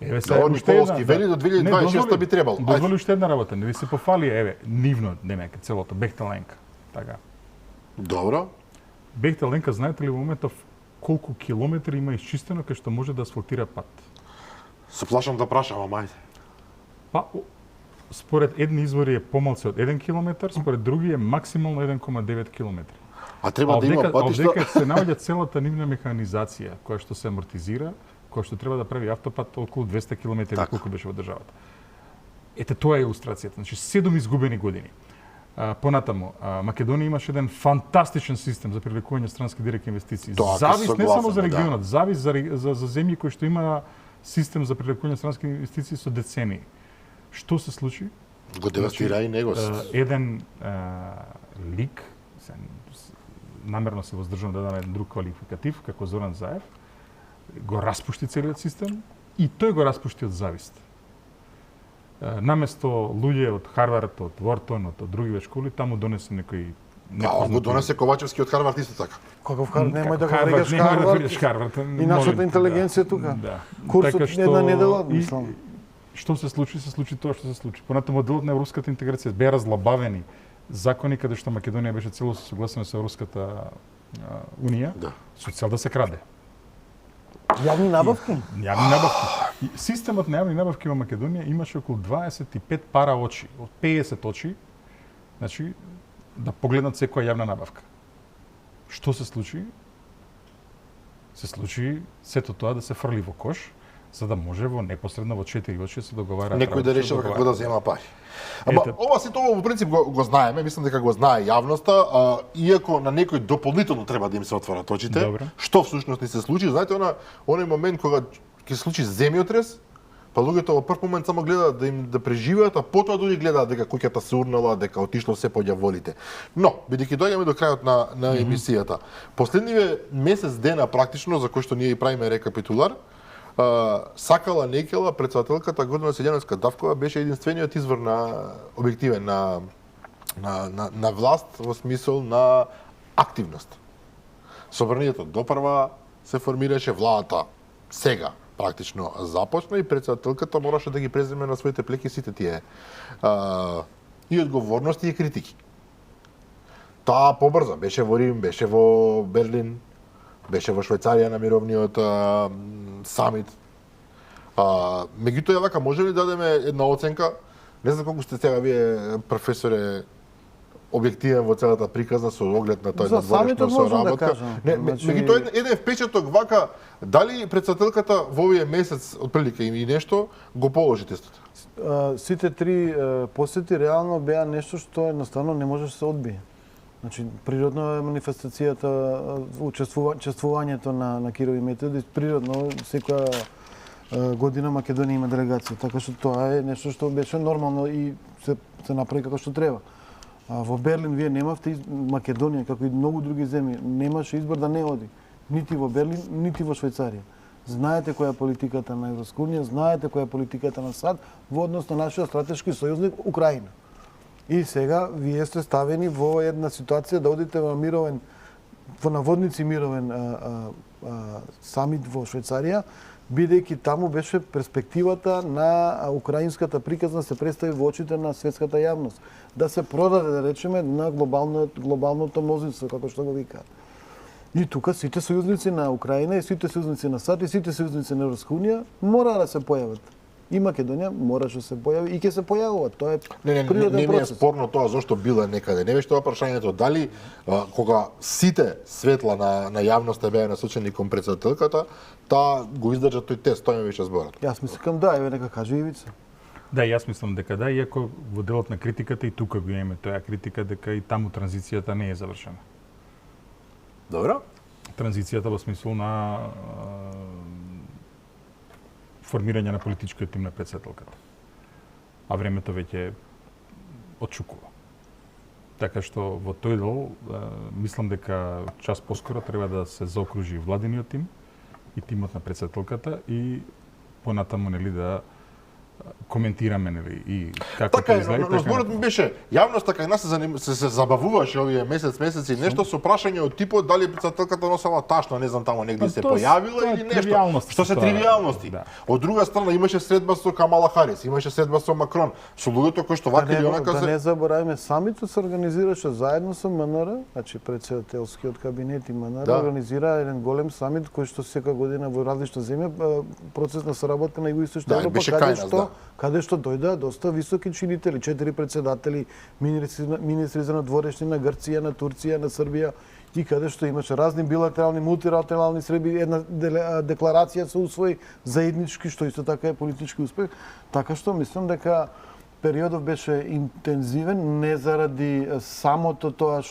Еве Да, Николовски вели до 2026 би требало. Дозволи уште една работа, не ви се пофали, еве, нивно, немека, целото, Бехтеленка. Така. Добро. Бехтеленка, знаете ли во моментов колку километри има исчистено кај што може да асфалтира пат? Се плашам да прашам, ама ајде. Па, според едни извори е помалку од 1 километар, според други е максимално 1,9 километри. А треба да има патишта. Овдека се наоѓа целата нивна механизација која што се амортизира, која што треба да прави автопат околу 200 километри, Така. колку беше во државата. Ете тоа е илустрацијата. Значи 7 изгубени години. Понатаму, Македонија имаше еден фантастичен систем за привлекување странски директни инвестиции. Тоа, Завис не само за согласен, да. регионот, завис за земји кои што има систем за привлекување странски инвестиции со децении. Што се случи? Го девастира и него. Еден лик, намерно се воздржам да дадам еден друг квалификатив, како Зоран Заев, го распушти целиот систем и тој го распушти од завист. Наместо луѓе од Харвард, од Вортон, од други школи, таму донесе некој Да, го донесе Ковачевски од Харвард исто така. Каков Харвард? Немој да го Харвард, врегаш немој да Харвард. врегаш Харвард. И нашата интелигенција тука. Да. Курсот Така што една недела, и- мислам. Што се случи тоа што се случи. Понатаму делот на европската интеграција беа разлабавени закони каде што Македонија беше целосно согласена со Европската унија, Да. со цел да се краде. Јавни набавки? Јавни набавки. И системот на јавни набавки во Македонија имаше околу 25 пара очи, од 50 очи, значи да погледнат секоја јавна набавка. Што се случи? Се случи сето тоа да се фрли во кош, за да може во непосредно во 4 очи да се договара. Некој да решава како да зема пари. Ама Ете. ова сето во принцип го знаеме, мислам дека го знае јавноста, иако на некој дополнително треба да им се отворат очите. Добро. Што всушност ни се случи? Знаете оној момент кога ќе се случи земјотрес, па луѓето во прв момент само гледаат да преживеат, а потоа дури гледаат дека куќата се урнала, дека отишло се поѓа волите. Но, бидејќи доаѓаме до крајот на емисијата, последниве месец дена практично за кој што ние и правиме рекапитулар, сакала некела претседателката Гордана Седјановска Давкова беше единствениот извор на објективен на власт во смисол на активност. Собранието допрва се формираше, владата сега практично започна и претседателката мораше да ги преземе на своите плеки сите тие и одговорности и критики. Таа побрза, беше во Рим, беше во Берлин, беше во Швајцарија на мировниот самит. Меѓутоа, вака, може ли да дадеме една оценка? Не знам колку сте сега вие, професоре, објективен во целата приказна со оглед на тој За надворешно самитот со можам да работа. кажам. Не, Значи- меѓутоа еден впечаток вака, дали претседателката во овие месец отприлика и нешто го положи тестот? Сите три посети реално беа нешто што едноставно не можеш да се одбие. Значи, природно е манифестацијата, учествувањето на Кирил и Методи, природно секоја година Македонија има делегација, така што тоа е нешто што беше нормално и се направи како што треба. Во Берлин вие немавте Македонија, како и многу други земји, немаше избор да не оди. Нити во Берлин, нити во Швајцарија. Знаете која е политиката на Европска унија, знаете која е политиката на САД во однос на нашиот стратешки сојузник Украина. И сега вие сте ставени во една ситуација да одите во мировен, во наводници мировен самит во Швајцарија, бидејќи таму беше перспективата на украинската приказна се представи во очите на светската јавност. Да се продаде, да речеме, на глобалното мнозинство, како што го викаат. И тука сите сојузници на Украина, и сите сојузници на САД, и сите сојузници на Европска унија мора да се појават. И Македонија мораше да се појави и ќе се појавува. Тоа е природен не ми е процес. спорно тоа зошто била некаде. Не беше тоа прашањето дали кога сите светла на јавноста беа насочени кон претседателката, таа го издржа тој тест, тоа ми беше зборот. Јас мислам да, еве нека каже Ивица. Да, јас мислам дека да, иако во делот на критиката и тука го имаме тоја критика дека и таму транзицијата не е завршена. Добро? Транзицијата во смисол на формирање на политичкиот тим на претседателката. А времето веќе отчукува. Така што во тој дел мислам дека час поскоро треба да се заокружи владиниот тим и тимот на претседателката и понатаму нели да коментираме нели и како Така ќе е, изгледа. но зборот ми беше, јавноста кај нас се забавуваше овие месеци нешто со прашање од типот дали председателката носела ташно, не знам таму негде се тоа појавила или нешто. тривијалности Што се тоа, тривијалности. да. Од друга страна имаше средба со Камала Харис, имаше средба со Макрон, со луѓето кои што вака или онака Да не се забораваме, самитот се организираше заедно со МНР, значи председателскиот кабинет и МНР Да. организира еден голем самит кој што секоја година во различна земја процес на соработка на Југоисточна Да, Европа, беше кај нас, да. каде што дојда доста високи чинители, 4 председатели, министри за надворешни на Грција, на Турција, на Србија и каде што имаше разни билатерални, мултилатерални среби, една декларација се усвои заеднички, што исто така е политички успех, така што мислам дека периодов беше интензивен не заради самото тоа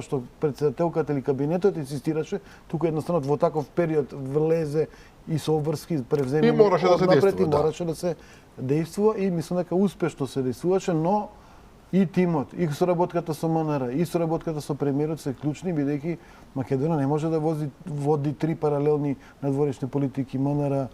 што председателката или кабинетот инсистираше, туку едноставно во таков период влезе и со обврски превземи И мораше да се однапред действува, и да. мораше да се действува и мислам дека успешно се действуваше, но и тимот, и соработката со МНР, и соработката со премиерот се клучни, бидејќи Македонија не може да води три паралелни надворешни политики, МНР,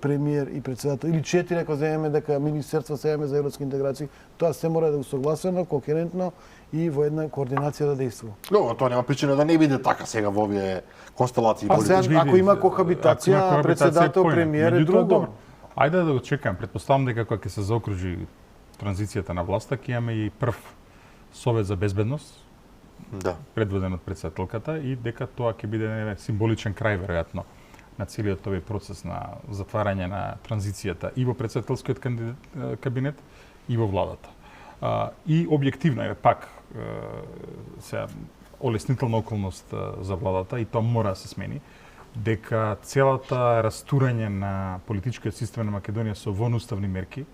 премиер и председател, или 4 ако земеме дека министерство се земеме за европски интеграции, тоа се мора да е усогласено, кохерентно и во една координација да действува. Но тоа нема причина да не биде така сега во овие констелации А политички. сега, ако има кохабитација, председател, премиер е друго. Ајде да го чекам. Предпоставам дека кога ќе се заокружи транзицијата на власта, ќе имаме и прв Совет за безбедност, Да. предводен од председателката, и дека тоа ќе биде символичен крај, веројатно, на целиот овој процес на затварање на транзицијата и во председателскиот кабинет и во владата. И објективно е пак сега олеснителна околност за владата и тоа мора да се смени, дека целата растурање на политичкиот систем на Македонија со вонуставни мерки,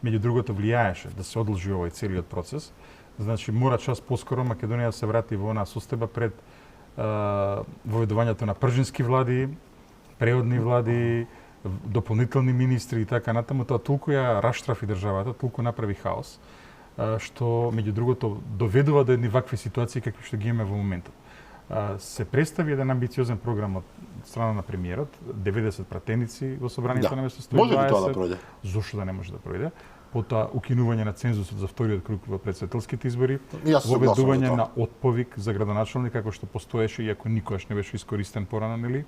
меѓу другото влијаеше да се одлжи овој целиот процес. Значи мора час поскоро Македонија да се врати во онаа состојба пред воведувањето на пржински влади, преодни влади, дополнителни министри и така натаму. Тоа толку ја раштрафи државата, толку направи хаос, што меѓу другото доведува до едни вакви ситуации какви што ги имаме во моментот. Се представи еден амбициозен програм од страна на премиерот, 90 пратеници во собранието Да. на место 120. Може ли тоа да пројде? Зошто да не може да пројде? Потоа укинување на цензусот за вториот круг во председателските избори, Јас сум согласен со воведување тоа. на отповик за градоначалник како што постоеше иако никогаш не беше искористен порано, нели?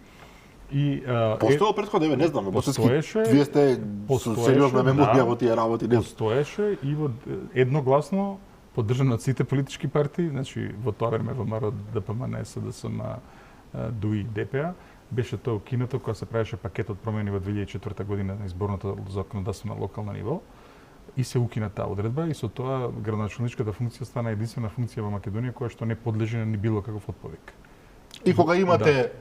И Постоел претходно, еве, не знам, постоеше, вие сте со сериозна меморија во тие работи, не знам. постоеше и во едногласно поддржан од сите политички партии, значи во тоа време ВМРО, ДПМН, СДСМ, ДУИ, ДПА, беше тоа укинато кога се правеше пакетот промени во 2004 година на изборното законодавство на локално ниво и се укина таа одредба и со тоа градоначалничката функција стана единствена функција во Македонија која што не подлежи на ни било каков отповик. И кога имате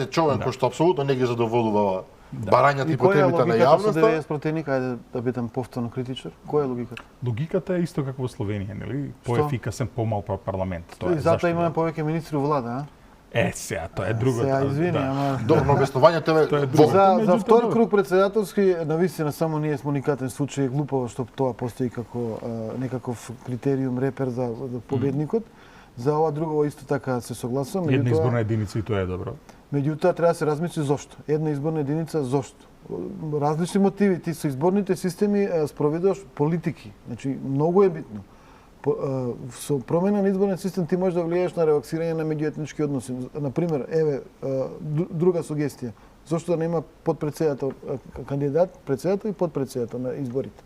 човек кој што апсолутно не ги задоволува барањата и потребите на јавноста, 90 противника, ајде да бидам повторно критичар. Која е логиката? Логиката е исто како во Словенија, нели? Поефикасен, помал парламент. И затоа имаме повеќе министри во влада, а? Сега тоа е друго. Сега извини, ама добро, но обяснувањето е друго. за втор добро. круг председателски навистина само ние сме уникатен случај, глупаво што тоа постои како некаков критериум репер за победникот. За ова друго исто така се согласувам. Една изборна единица и тоа е добро. Меѓутоа треба да се размисли зошто. Една изборна единица зошто? Различни мотиви. Ти со изборните системи спроведуваш политики. Значи многу е битно. Со промена на изборен систем ти можеш да влијаеш на релаксирање на меѓуетнички односи. Например, еве друга сугестија. Зошто да нема подпредседател, кандидат, председател и подпредседател на изборите?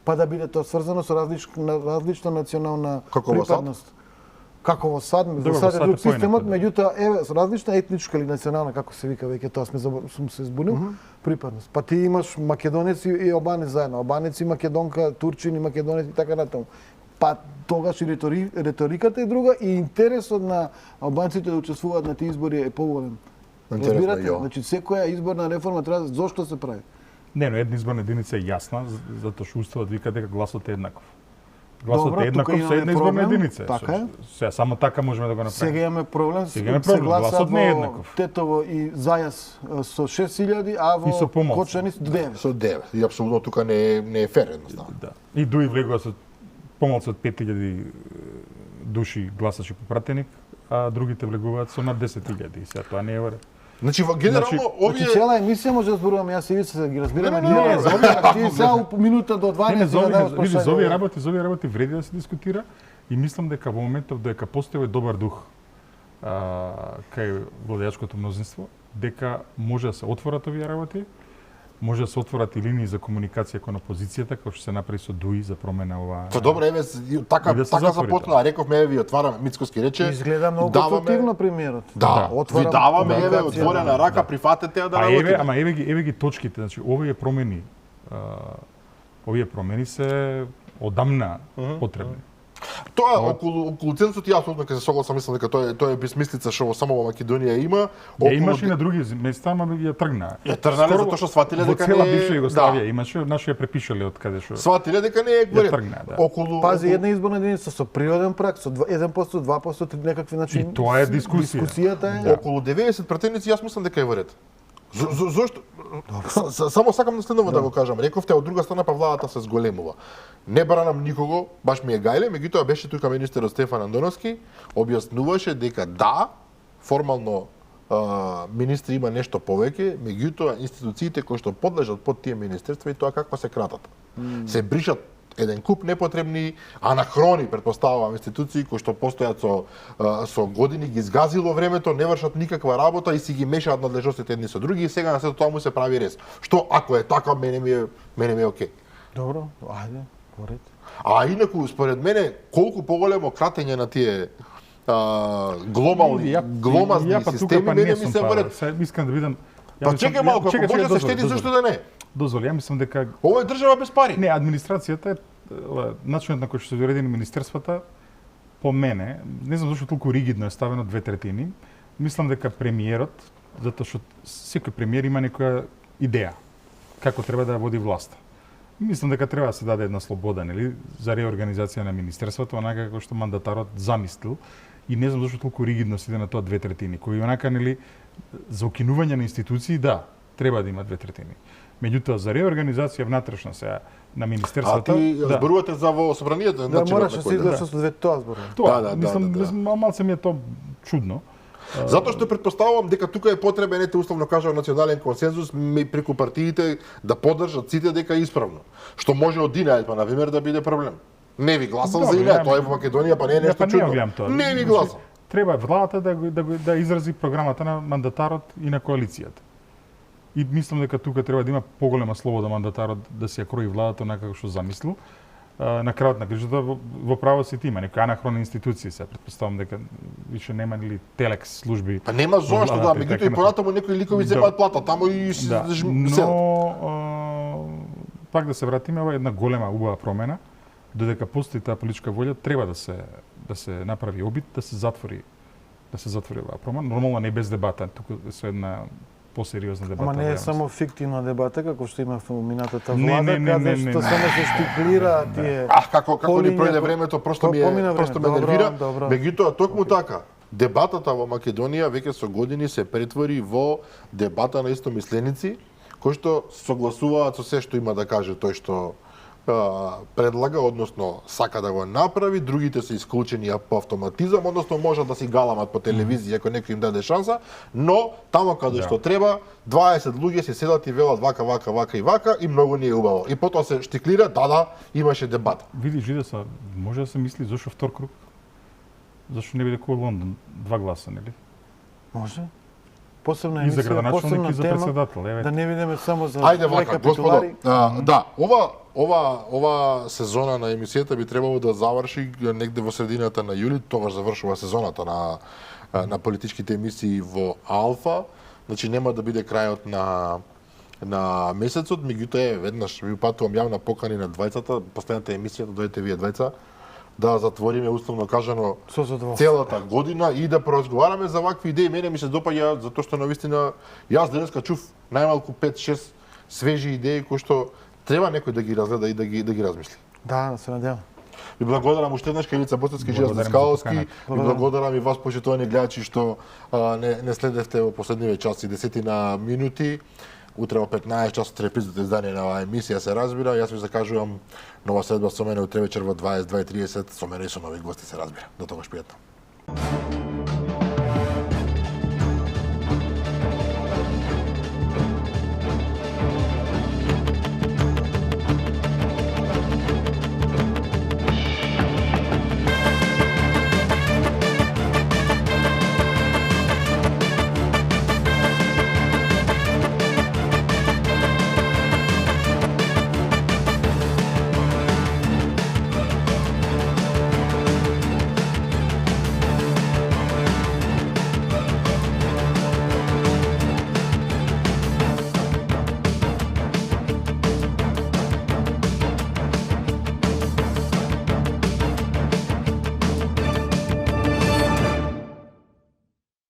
Па да биде тоа сврзано со различна национална припадност. Како во САД, во САД е друг системот, меѓутоа еве со различна етничка или национална, како се вика веќе тоа сум се збунил, припадност. Па ти имаш македонец и албанец заедно, албанец и македонка, турчин и македонец и така натаму. Па тогаш и реториката е друга и интересот на албанците да учествуваат на тие избори е поголем. Разбирате? Значи секоја изборна реформа треба зошто се прави? Не, но една изборна единица е јасна, затоа што уставот вика дека гласот е еднаков. Гласот е еднаков со една изборна единица. Така е. Сега само така можеме да го направиме. Сега имаме проблем. Гласот не е еднаков. Тетово и Зајас со 6000, а во Кочани со 9. Со 9. И апсолутно тука не е фер едноставно. Да. И ДУИ влегува со помалку од 5000 души гласачи по пратеник, а другите влегуваат со над 10.000. Сега тоа не е варе. Значи генерално овие Значи цела емисија може да зборуваме јас и ви се ги разбираме. Не, за овие ти сега минута до 12 Не, за да овие за овие работи вреди да се дискутира и мислам дека во моментов дека постои добар дух кај владеачкото мнозинство, дека може да се отворат овие работи, може да се отворат и линии за комуникација кон опозицијата, како што се направи со ДУИ за промена ова. Па добро, еве така да се така затвори започна, рековме еве ви отвараме, Мицкоски рече. Изгледа многу конструктивно премиерот. Да, ви даваме еве отворена рака, прифатете ја да работите. Ама еве ги точките, значи овие промени се одамна потребни. Тоа околу цензусот јас одма ќе се согласам, мислам дека тоа е безмислица што само во Македонија има. Ја имаше и на други места, ама ја тргна. Ја тргнале затоа што сватиле дека не не е. Во цела бивша Југославија имаше, наши ја препишале од каде што. Сватиле дека не е гвред. Околу пази една изборна единица со природен прак, со 1%, 2%, некакви начини. И тоа е дискусија. Дискусијата е околу 90 пратеници, јас мислам дека е во ред. Зошто? Само сакам да следново да го кажам. Рековте, од друга страна па владата се зголемува. Не бранам никого, баш ми е гајле, меѓутоа беше тука министерот Стефан Андоновски, објаснуваше дека да, формално министри има нешто повеќе, меѓутоа институциите кои што подлежат под тие министерства и тоа каква се кратат. Се бришат еден куп непотребни анахрони, претпоставувам, институции кои што постојат со години, ги изгазило времето, не вршат никаква работа и си ги мешаат надлежностите едни со други и сега на сето тоа му се прави рез. Што ако е така, мене ми е окей. Добро, ајде, поред. А инаку според мене колку поголемо кратење на тие гломазни системи мене ми се вред. Искам да видам. Па чекај малку, ако може да се штеди, зашто да не? Дозволи, ја мислам дека ова е држава без пари. Не, администрацијата начинот на кој што се уредени министерствата по мене, не знам зашто толку ригидно е ставено 2/3. Мислам дека премиерот, затоа што секој премиер има некоја идеја како треба да води власта. Мислам дека треба да се даде една слобода, нели, за реорганизација на министерството, онака како што мандатарот замислил. И не знам зашто толку ригидно се иде на тоа 2/3, кој онака, нели, за укинување на институции, да, треба да има 2/3. Меѓутоа за реорганизација внатрешна сега на министерството. А ти зборувате за во собранието, да мораш да се идеш со две тоа зборува. Тоа, мислам, малце ми е тоа чудно. Затоа што претпоставувам дека тука е потребен, ете условно кажав, национален консензус преку партиите да поддржат сите дека е исправно. Што може од Дина, па на пример да биде проблем. Не ви гласам за Дина, тоа е во Македонија, па не е нешто чудно. Не ви гласам. Треба владата да изрази програмата на мандатарот и на коалицијата. И мислам дека тука треба да има поголема слобода мандатарот да се ја крои владата онака како што замислил. На крајот на крижата во право си има некои анахрони институции, се претпоставам дека више нема нели телекс служби. Па нема зошто да, меѓутоа и понатаму некои ликови земаат плата, таму и но пак да се вратиме, ова е една голема убава промена, додека постои таа политичка волја, треба да се направи обид да се затвори оваа промена. Нормално не без дебата, туку со една посериозна дебата. Ама не е само фиктивна дебата, како што има во минатата влада, каде што само се штиклира тие. Како ни пројде времето, просто ме нервира. Меѓутоа токму така, дебатата во Македонија веќе со години се претвори во дебата на истомисленици, кои што согласуваат со се што има да каже тој што предлага, односно сака да го направи, другите се исклучени по автоматизам, односно можат да си галамат по телевизија ако некој им даде шанса, но тамо каде што треба 20 луѓе се седат и велат вака и многу не е убаво. И потоа се штиклира, имаше дебат. Видиш, Жидеса, може да се мисли зашо втор круг? Зашо не биде кој Лондон, 2 гласа, нели? Може. Посебна и за емисија, градоначалник посебна и за тема, председател. да не видиме само за Ајде вака, господо, рекапитулари. да, ова сезона на емисијата би требало да заврши негде во средината на јули, тогаш завршува сезоната на политичките емисии во Алфа. Значи нема да биде крајот на месецот, меѓутоа веднаш ви упатувам јавна покани на двајцата, последната емисија да дојдете вие двајца, да затвориме условно кажано целата година и да поразговараме за вакви идеи. Мене ми се допаѓа затоа што навистина јас денеска чув најмалку 5-6 свежи идеи кои што треба некој да ги разгледа и да ги размисли. Да, се надевам. Ви благодарам уште еднаш Кајлица Боцевски, Жијас Дескаловски. Ви благодарам и вас, почитувани гледачи, што не следевте во последниве часи 10 минути. Утре во 15 часот репризното издание на оваа емисија се разбира. Јас ви закажувам нова следба со мене утре вечер во 22:30 со мене и со нови гости се разбира. До тогаш пријатно.